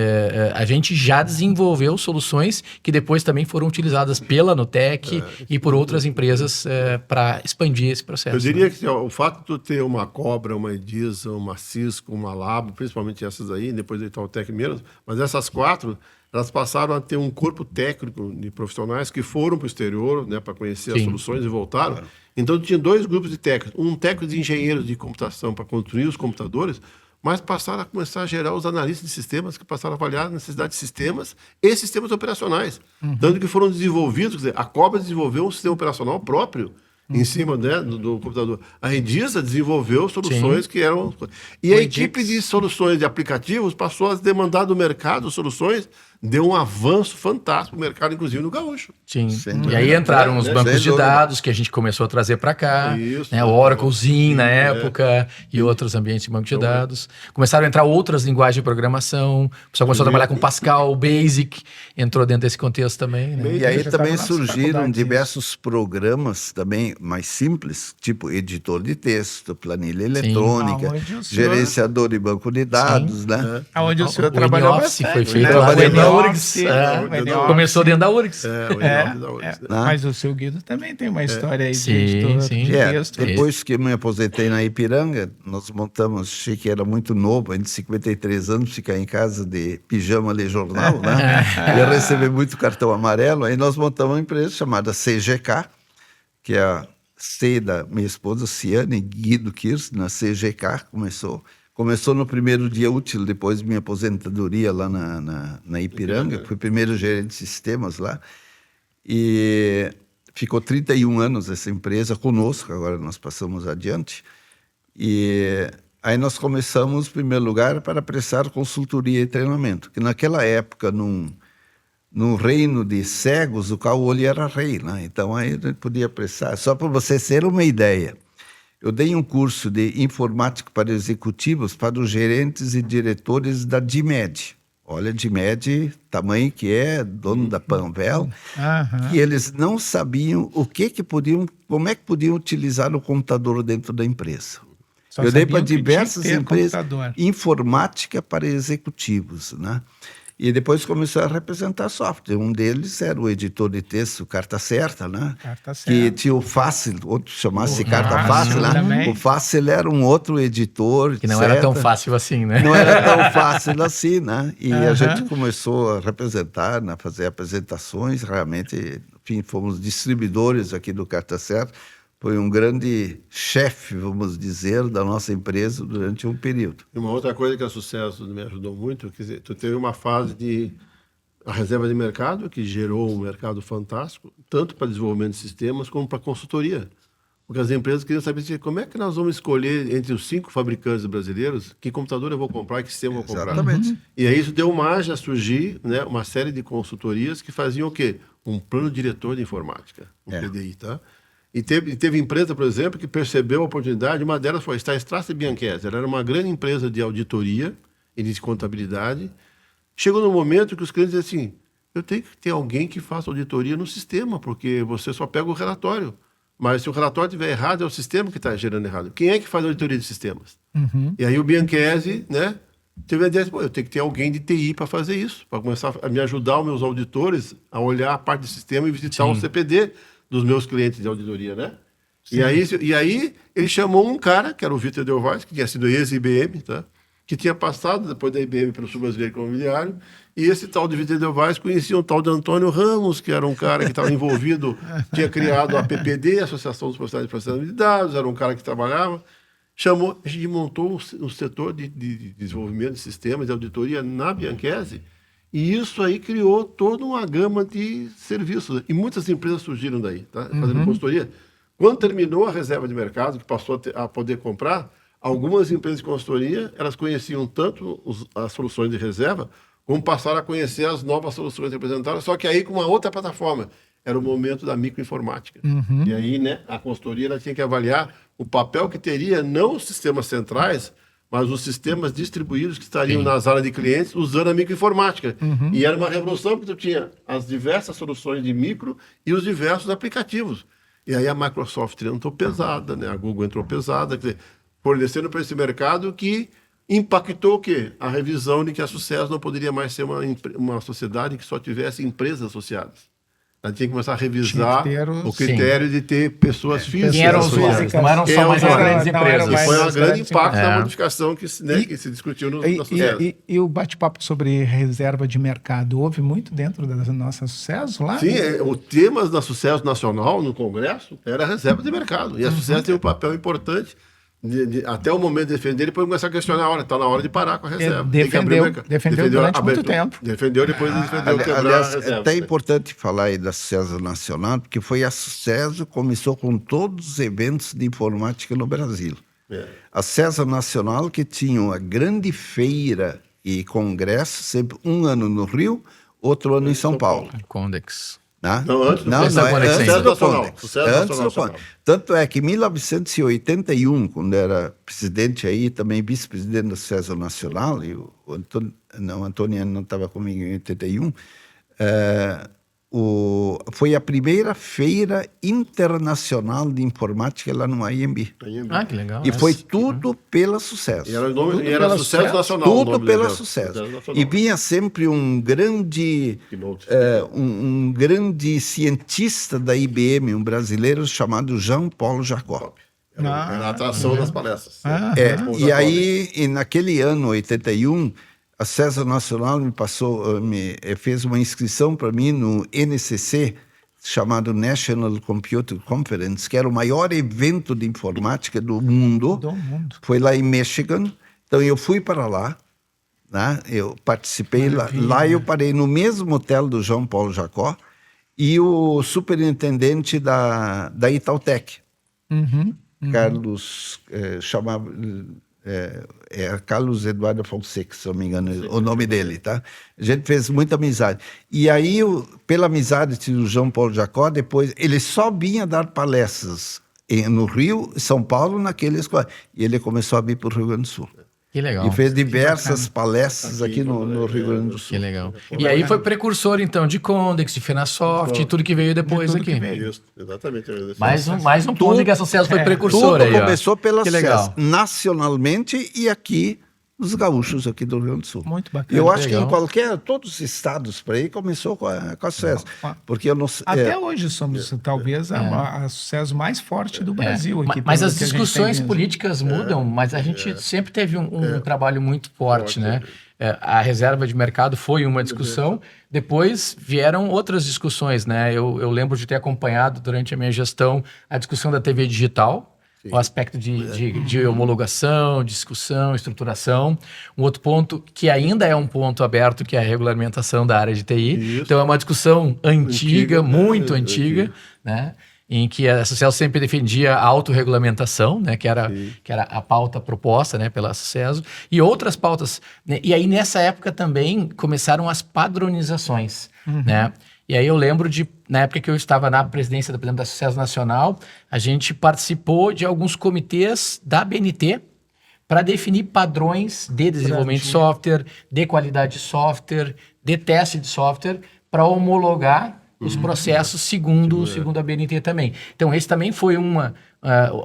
a gente já desenvolveu soluções que depois também foram utilizadas pela Nutec e por outras empresas para expandir esse processo. Eu diria que o fato de tu ter uma Cobra, uma Edisa, uma Cisco, uma Labo, principalmente essas aí, depois da Itautec menos, mas essas 4, elas passaram a ter um corpo técnico de profissionais que foram para o exterior, né, para conhecer as soluções e voltaram. Então, tinha 2 grupos de técnicos. Um técnico de engenheiros de computação para construir os computadores, mas passaram a começar a gerar os analistas de sistemas que passaram a avaliar a necessidade de sistemas e sistemas operacionais. Tanto que foram desenvolvidos, quer dizer, a Cobra desenvolveu um sistema operacional próprio em cima, né, do computador. A Edisa desenvolveu soluções que eram... E a equipe de soluções de aplicativos passou a demandar do mercado soluções, deu um avanço fantástico no mercado, inclusive no gaúcho. Sim. Sem E dúvida. aí entraram os Sem bancos de dúvida. dados que a gente começou a trazer para cá, Isso. né? O Oraclezinho na época e outros ambientes de banco de dados. Começaram a entrar outras linguagens de programação. O pessoal começou a trabalhar com Pascal, Basic, entrou dentro desse contexto também. Né? E aí Já também estava nas surgiram faculdades. diversos programas também mais simples, tipo editor de texto, planilha eletrônica, Aonde o senhor- gerenciador de banco de dados, né? Aonde o senhor O trabalhou N-Office bastante. foi feito né? lá Trabalhei dentro da no URGS. o N-Office. Começou dentro da URGS. O N9 da URGS, né? Mas o seu Guido também tem uma história aí de Sim, editor sim. de texto. Depois que me aposentei na Ipiranga, nós montamos, achei que era muito novo, ainda de 53 anos, ficar em casa de pijama ler jornal, né? Ia receber muito cartão amarelo, aí nós montamos uma empresa chamada CGK, que é a C da minha esposa, Ciane Guido Kirst, na CGK, começou no primeiro dia útil, depois de minha aposentadoria lá na Ipiranga, fui primeiro gerente de sistemas lá, e ficou 31 anos essa empresa conosco, agora nós passamos adiante, e aí nós começamos, em primeiro lugar, para prestar consultoria e treinamento, que naquela época, num reino de cegos, o qual o olho era rei, né? Então aí a gente podia prestar, só para você ter uma ideia. Eu dei um curso de informática para executivos para os gerentes e diretores da DIMED. Olha, DIMED, tamanho que é, dono da Panvel, que eles não sabiam como é que podiam utilizar o computador dentro da empresa. Só Eu dei para sabiam que tinha que diversas ter empresas computador. informática para executivos, né? E depois começou a representar software. Um deles era o editor de texto Carta Certa, né? Carta Que Certa. tinha o Fácil, outro chamasse Carta Fácil Fácil, né? também. O Fácil era um outro editor. Que não era tão certo? fácil assim, né? Não era tão fácil assim, né? E a gente começou a representar, né? Fazer apresentações, realmente, enfim, fomos distribuidores aqui do Carta Certa. Foi um grande chefe, vamos dizer, da nossa empresa durante um período. E uma outra coisa que a Sucesso me ajudou muito, quer dizer, tu teve uma fase de a reserva de mercado, que gerou um mercado fantástico, tanto para desenvolvimento de sistemas como para consultoria. Porque as empresas queriam saber assim, como é que nós vamos escolher entre os 5 fabricantes brasileiros que computador eu vou comprar e que sistema eu vou comprar. Exatamente. E aí isso deu margem a surgir, né, uma série de consultorias que faziam o quê? Um plano diretor de informática, um PDI, tá? E teve empresa, por exemplo, que percebeu a oportunidade, uma delas foi a Strasse Bianchese, ela era uma grande empresa de auditoria e de contabilidade. Chegou no momento que os clientes diziam assim, eu tenho que ter alguém que faça auditoria no sistema, porque você só pega o relatório. Mas se o relatório estiver errado, é o sistema que está gerando errado. Quem é que faz a auditoria de sistemas? E aí o Bianchese, né, teve a ideia de, pô, eu tenho que ter alguém de TI para fazer isso, para começar a me ajudar os meus auditores a olhar a parte do sistema e visitar o CPD dos meus clientes de auditoria, né? E aí ele chamou um cara, que era o Vitor Delvais, que tinha sido ex-IBM, tá? Que tinha passado depois da IBM pelo Sul Brasileiro Imobiliário, e esse tal de Vitor Delvais conhecia um tal de Antônio Ramos, que era um cara que estava envolvido, tinha criado a APPD, Associação dos Profissionais de Processamento de Dados, era um cara que trabalhava. Chamou, a gente montou um setor de desenvolvimento de sistemas de auditoria na Bianchese, e isso aí criou toda uma gama de serviços. E muitas empresas surgiram daí, tá? Fazendo consultoria. Quando terminou a reserva de mercado, que passou a poder comprar, algumas empresas de consultoria, elas conheciam tanto as soluções de reserva, como passaram a conhecer as novas soluções representadas, só que aí com uma outra plataforma. Era o momento da microinformática. E aí, né, a consultoria ela tinha que avaliar o papel que teria, não os sistemas centrais, mas os sistemas distribuídos que estariam nas áreas de clientes usando a microinformática. E era uma revolução, porque tu tinha as diversas soluções de micro e os diversos aplicativos. E aí a Microsoft entrou pesada, né? A Google entrou pesada, quer dizer, fornecendo para esse mercado que impactou o quê? A revisão de que a Sucesso não poderia mais ser uma sociedade que só tivesse empresas associadas. Ela tinha que começar a revisar o critério de ter pessoas físicas. Quem eram os usuários? Não eram só mais as grandes empresas. Foi um grande impacto na modificação que se discutiu na sociedade. E o bate-papo sobre reserva de mercado, houve muito dentro da nossa Sucesso lá? Sim, o tema da Sucesso Nacional no Congresso era a reserva de mercado. E a Sucesso tem um papel importante até o momento de defender, depois começar a questionar a hora. Está na hora de parar com a reserva. Defendeu durante muito tempo. Defendeu, depois defendeu quebrar aliás, a reserva. É até importante falar aí da Sucesso Nacional, porque foi a Sucesso que começou com todos os eventos de informática no Brasil. A Sucesso Nacional, que tinha uma grande feira e congresso, sempre um ano no Rio, outro ano em São Paulo. Condex. Né? Não, antes do antes do Condex. Sucesso Antes do Nacional. Condex. Tanto é que em 1981, quando era presidente aí, também vice-presidente da Sucesso Nacional, e o Antônio não estava comigo em 81, foi a primeira feira internacional de informática lá no IMB. Ah, que legal. E foi tudo pela Sucesso. E era Sucesso Nacional. Tudo pela Sucesso. E vinha sempre um grande cientista da IBM, um brasileiro chamado Jean Paul Jacob. Era a atração das palestras. E aí, naquele ano, 81, a Sucesso Nacional fez uma inscrição para mim no NCC, chamado National Computer Conference, que era o maior evento de informática do mundo. Foi lá em Michigan. Então, eu fui para lá, né? Eu participei lá. Lá eu parei no mesmo hotel do Jean Paul Jacob e o superintendente da Itautec, Carlos, Carlos Eduardo Fonseca, se não me engano, o nome dele, tá? A gente fez muita amizade. E aí, pela amizade do João Paulo Jacó, depois, ele só vinha dar palestras no Rio, São Paulo, naqueles... E ele começou a vir para o Rio Grande do Sul. Que legal. E fez diversas palestras aqui no Rio Grande do Sul. Que legal. E aí foi precursor, então, de Condex, de Fenasoft e tudo que veio depois aqui. Isso, exatamente. Mais um ponto que a Sucesso foi precursor tudo aí, ó. começou pela Que legal. Sucesso, nacionalmente e aqui nos gaúchos aqui do Rio Grande do Sul. Muito bacana. Eu acho legal. que em todos os estados por aí começou com a Sucesso. Porque eu não sei. Até hoje somos talvez a Sucesso mais forte do Brasil. Aqui, Mas pelo as que a gente discussões tem visto. políticas mudam, mas a gente sempre teve um trabalho muito forte, né? A reserva de mercado foi uma discussão, depois vieram outras discussões, né? Eu lembro de ter acompanhado durante a minha gestão a discussão da TV digital, o aspecto de homologação, discussão, estruturação. Um outro ponto que ainda é um ponto aberto, que é a regulamentação da área de TI. Isso. Então é uma discussão antiga, muito antiga, né? Em que a Sucesso sempre defendia a autorregulamentação, né, que era a pauta proposta, né, pela Sucesso, e outras pautas, né, e aí nessa época também começaram as padronizações, né, e aí eu lembro na época que eu estava na presidência da Sucesso Nacional, a gente participou de alguns comitês da BNT para definir padrões de desenvolvimento de software, de qualidade de software, de teste de software, para homologar os processos segundo a BNT também. Então, esse também foi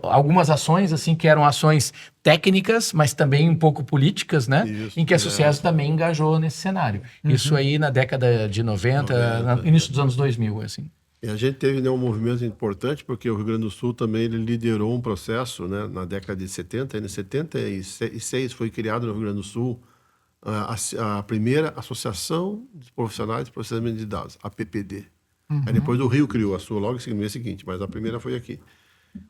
algumas ações assim que eram ações técnicas, mas também um pouco políticas, né? Isso, em que a Sucesso também engajou nesse cenário. Isso aí na década de 90, início dos anos 2000, assim. E a gente teve, né, um movimento importante, porque o Rio Grande do Sul também ele liderou um processo, né, na década de 70. Em 76 foi criado no Rio Grande do Sul a primeira Associação de Profissionais de Processamento de Dados, a PPD. Aí depois o Rio criou a sua logo no mês seguinte, mas a primeira foi aqui.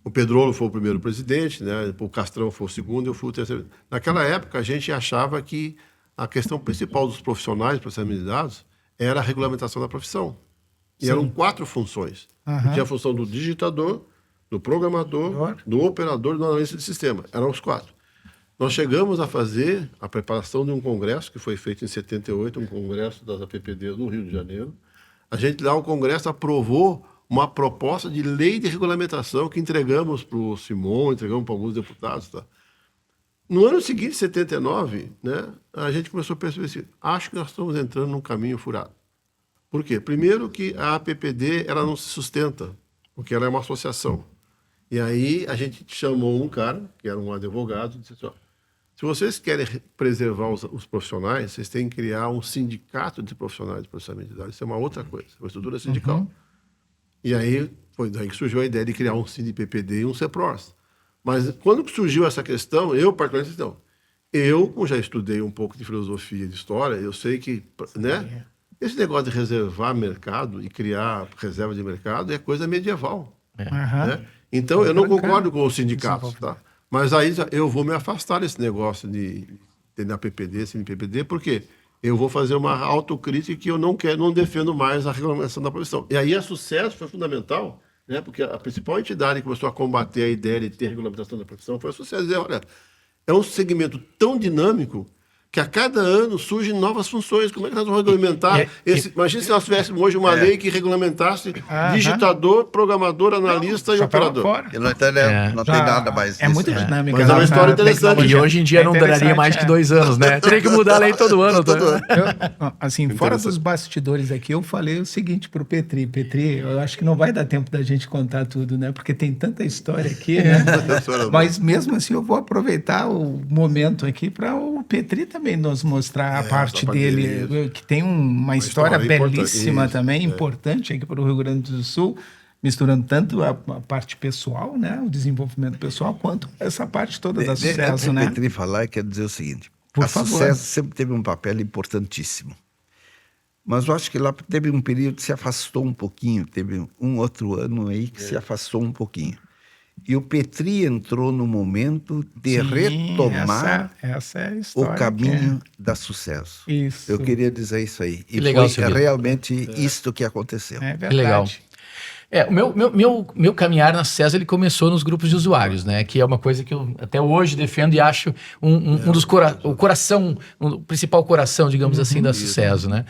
O Pedrolo foi o primeiro presidente, né, o Castrão foi o segundo, eu fui o terceiro. Naquela época, a gente achava que a questão principal dos profissionais de processamento de dados era a regulamentação da profissão. E eram 4 funções. Tinha a função do digitador, do programador, do operador e do analista de sistema. Eram os 4. Nós chegamos a fazer a preparação de um congresso, que foi feito em 78, um congresso das APPD do Rio de Janeiro. A gente lá, o congresso aprovou uma proposta de lei de regulamentação que entregamos para o Simon, entregamos para alguns deputados. Tá? No ano seguinte, 79, né, a gente começou a perceber assim, acho que nós estamos entrando num caminho furado. Por quê? Primeiro que a APPD ela não se sustenta, porque ela é uma associação. E aí a gente chamou um cara, que era um advogado, e disse assim, ó, se vocês querem preservar os profissionais, vocês têm que criar um sindicato de profissionais de processamento de dados. Isso é uma outra coisa, uma estrutura sindical. E aí foi daí que surgiu a ideia de criar um CINDPPD e um CEPROS. Mas quando surgiu essa questão, eu particularmente, então, como já estudei um pouco de filosofia e de história, eu sei que, né, esse negócio de reservar mercado e criar reserva de mercado é coisa medieval. Né? Então, eu não concordo com os sindicatos, tá? Mas aí eu vou me afastar desse negócio de APPD, CNPPD, porque eu vou fazer uma autocrítica que eu não defendo mais a regulamentação da profissão. E aí a Sucesso foi fundamental, né? Porque a principal entidade que começou a combater a ideia de ter regulamentação da profissão foi a Sucesso. Dizer, olha, é um segmento tão dinâmico que a cada ano surgem novas funções. Como é que nós vamos regulamentar? Imagina se nós tivéssemos hoje uma lei que regulamentasse digitador, programador, analista e operador. E não tem nada mais. É muito dinâmica. Mas é uma história interessante. E hoje em dia não duraria mais que 2 anos, né? Teria que mudar a lei todo ano. Assim, fora dos bastidores aqui, eu falei o seguinte pro Petri. Petri, eu acho que não vai dar tempo da gente contar tudo, né? Porque tem tanta história aqui, né? Mas mesmo assim, eu vou aproveitar o momento aqui para o Petri também nos mostrar a parte dele, que tem uma história belíssima também, importante aqui para o Rio Grande do Sul, misturando tanto a parte pessoal, né, o desenvolvimento pessoal, quanto essa parte toda da Sucesso, né? Petri falar, quer dizer o seguinte, Por favor. Sucesso sempre teve um papel importantíssimo, mas eu acho que lá teve um período que se afastou um pouquinho, teve um outro ano aí que se afastou um pouquinho. E o Petri entrou no momento de retomar essa é a história, o caminho da Sucesso. Isso. Eu queria dizer isso aí. E legal, foi realmente isto que aconteceu. É verdade. Que legal. O meu caminhar na Sucesso, ele começou nos grupos de usuários, né? Que é uma coisa que eu até hoje defendo e acho um dos o principal coração, digamos assim, da Sucesso, né?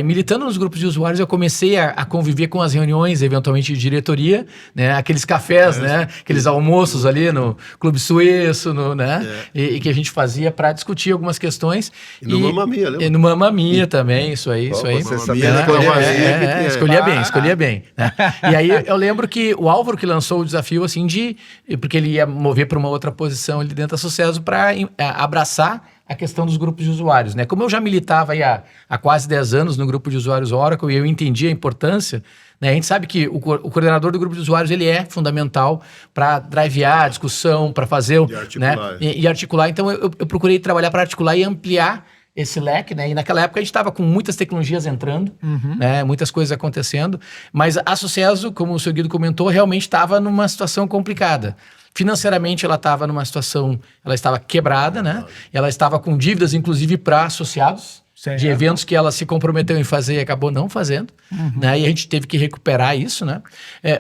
Militando nos grupos de usuários, eu comecei a conviver com as reuniões, eventualmente, de diretoria, né? Aqueles cafés, né? Aqueles almoços ali no Clube Suíço, né? E que a gente fazia para discutir algumas questões. E no Mamma Mia, lembra? E no Mamma Mia também, isso aí. Você sabia, Escolhia bem, né? E aí eu lembro que o Álvaro que lançou o desafio assim porque ele ia mover para uma outra posição ali dentro da Sucesso para abraçar a questão dos grupos de usuários, né? Como eu já militava aí há quase 10 anos no grupo de usuários Oracle e eu entendi a importância, né? A gente sabe que o coordenador do grupo de usuários ele é fundamental para drivear a discussão, para fazer e articular. Então eu procurei trabalhar para articular e ampliar esse leque, né? E naquela época a gente estava com muitas tecnologias entrando, né? Muitas coisas acontecendo, mas a Sucesso, como o seu Guido comentou, realmente estava numa situação complicada. Financeiramente ela estava numa situação, ela estava quebrada, né? Ela estava com dívidas, inclusive, para associados, de eventos que ela se comprometeu em fazer e acabou não fazendo, né? E a gente teve que recuperar isso, né?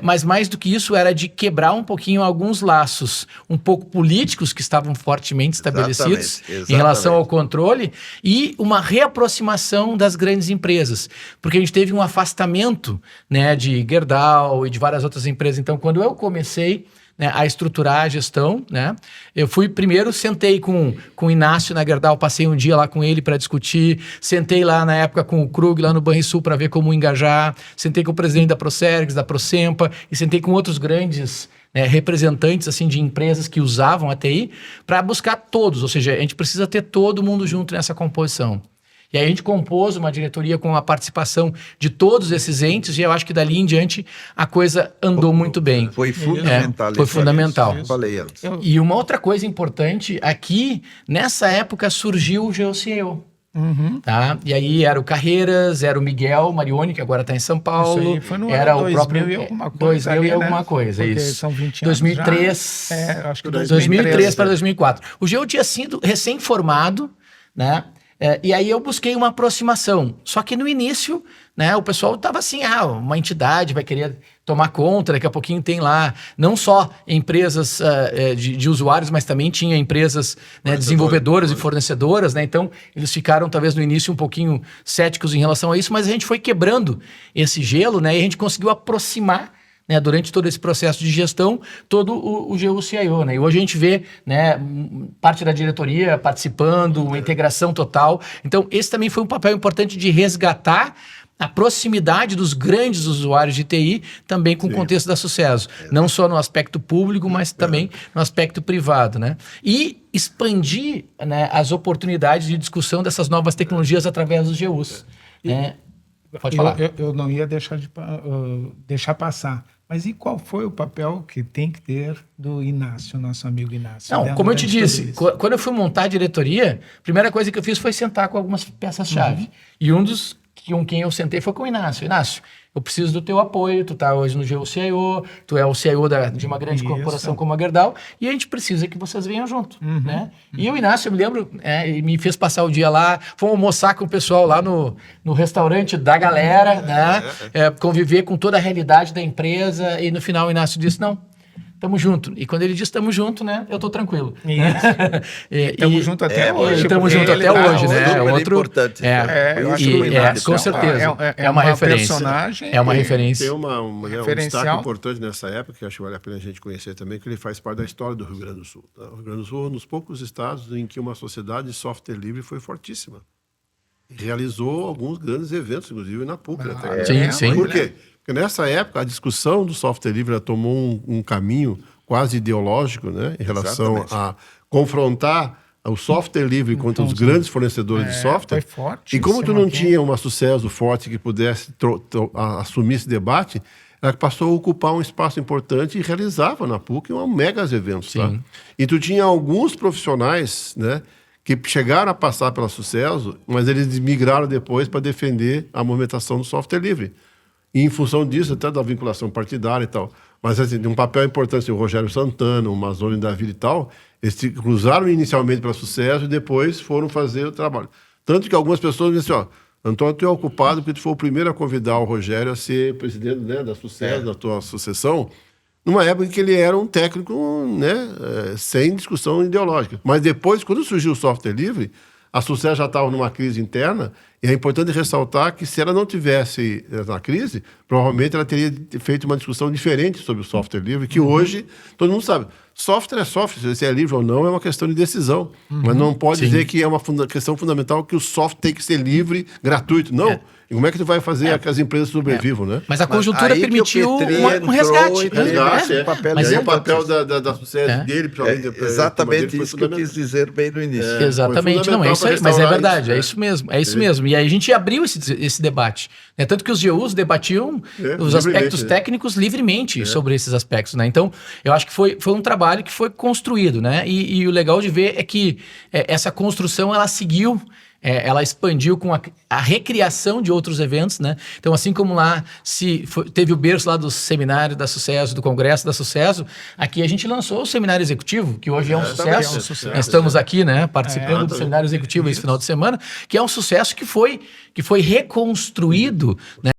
Mas mais do que isso era de quebrar um pouquinho alguns laços um pouco políticos que estavam fortemente estabelecidos em relação ao controle e uma reaproximação das grandes empresas, porque a gente teve um afastamento, né, de Gerdau e de várias outras empresas. Então, quando eu comecei né, a estruturar a gestão, né? Eu fui primeiro, sentei com o Inácio na Gerdau, passei um dia lá com ele para discutir, sentei lá na época com o Krug lá no Banrisul para ver como engajar, sentei com o presidente da Procergs, da Procempa e sentei com outros grandes, né, representantes assim de empresas que usavam a TI para buscar todos, ou seja, a gente precisa ter todo mundo junto nessa composição. E aí a gente compôs uma diretoria com a participação de todos esses entes e eu acho que dali em diante a coisa andou muito bem. Foi fundamental. Foi fundamental. Isso. Falei antes. E uma outra coisa importante, aqui, nessa época surgiu o GeoCIO. Tá? E aí era o Carreiras, era o Miguel Marioni, que agora está em São Paulo. Isso aí foi no era ano o 2000 próprio e alguma coisa 2000 e ali, alguma né? coisa, Porque isso. são 20 anos 2003. já. Acho que 2003 para 2004. O Geo tinha sido recém-formado, né? E aí eu busquei uma aproximação. Só que no início, né, o pessoal estava assim, uma entidade vai querer tomar conta, daqui a pouquinho tem lá, não só empresas de usuários, mas também tinha empresas, né, desenvolvedoras e fornecedoras, né? Então, eles ficaram talvez no início um pouquinho céticos em relação a isso, mas a gente foi quebrando esse gelo, né? E a gente conseguiu aproximar, né, durante todo esse processo de gestão, todo o GeoCIO, né? E hoje a gente vê, né, parte da diretoria participando, uma integração total. Então, esse também foi um papel importante de resgatar a proximidade dos grandes usuários de TI, também com o contexto da Sucesso. Não só no aspecto público, mas também no aspecto privado, né? E expandir, né, as oportunidades de discussão dessas novas tecnologias através dos GUs. Pode falar. Eu não ia deixar passar. Mas e qual foi o papel que tem que ter do Inácio, nosso amigo Inácio? Não, como eu te disse, quando eu fui montar a diretoria, a primeira coisa que eu fiz foi sentar com algumas peças-chave. E um dos com quem eu sentei foi com o Inácio. Inácio, eu preciso do teu apoio, tu tá hoje no GeoCIO, tu é o CIO de uma grande corporação como a Gerdau, e a gente precisa que vocês venham junto, né? E o Inácio, eu me lembro, ele me fez passar o dia lá, fomos almoçar com o pessoal lá no restaurante da galera, né? Conviver com toda a realidade da empresa, e no final o Inácio disse, não, tamo junto. E quando ele diz tamo junto, né? Eu tô tranquilo. Tamo junto até hoje. Estamos junto até hoje, né? Super Outro importante. eu acho que o Inácio com certeza. É uma referência. Personagem, é uma referência. Tem um destaque importante nessa época, que acho que vale a pena a gente conhecer também, que ele faz parte da história do Rio Grande do Sul. Tá? O Rio Grande do Sul é um dos poucos estados em que uma sociedade de software livre foi fortíssima. Realizou alguns grandes eventos, inclusive na PUC. Sim. Por quê? Porque nessa época a discussão do software livre tomou um caminho quase ideológico, né, em relação a confrontar o software livre contra os grandes fornecedores de software. Foi forte. E como tu não tinha uma Sucesso forte que pudesse assumir esse debate, ela passou a ocupar um espaço importante e realizava na PUC megas eventos. Tá? E tu tinha alguns profissionais, né, que chegaram a passar pela Sucesso, mas eles migraram depois para defender a movimentação do software livre. E em função disso, até da vinculação partidária e tal. Mas assim, de um papel importante, assim, o Rogério Santana, o Mazzoni da Vida e tal, eles se cruzaram inicialmente para Sucesso e depois foram fazer o trabalho. Tanto que algumas pessoas dizem assim, Antônio, tu é ocupado porque tu foi o primeiro a convidar o Rogério a ser presidente, né, da Sucesso, da tua sucessão, numa época em que ele era um técnico, né, sem discussão ideológica. Mas depois, quando surgiu o software livre, a Sucesso já estava numa crise interna, e é importante ressaltar que se ela não tivesse na crise, provavelmente ela teria feito uma discussão diferente sobre o software livre, que hoje todo mundo sabe. Software é software, se é livre ou não é uma questão de decisão. Mas não pode dizer que é uma questão fundamental que o software tem que ser livre, gratuito. Não. E como é que tu vai fazer que as empresas sobrevivam, né? Mas a conjuntura permitiu um resgate. Mas é o papel da Sucesso dele, exatamente isso que eu quis dizer bem no início. Exatamente, não, é isso aí, mas é verdade, é isso mesmo, é isso mesmo. E aí a gente abriu esse debate, né? Tanto que os GUs debatiam os aspectos técnicos livremente sobre esses aspectos, né? Então, eu acho que foi um trabalho que foi construído, né? E o legal de ver é que essa construção, ela seguiu, ela expandiu com a recriação de outros eventos, né? Então, assim como lá teve o berço lá do seminário da Sucesso, do congresso da Sucesso, aqui a gente lançou o seminário executivo, que hoje é um sucesso. Nós estamos aqui, né, participando do seminário executivo esse final de semana, que é um sucesso que foi reconstruído, né?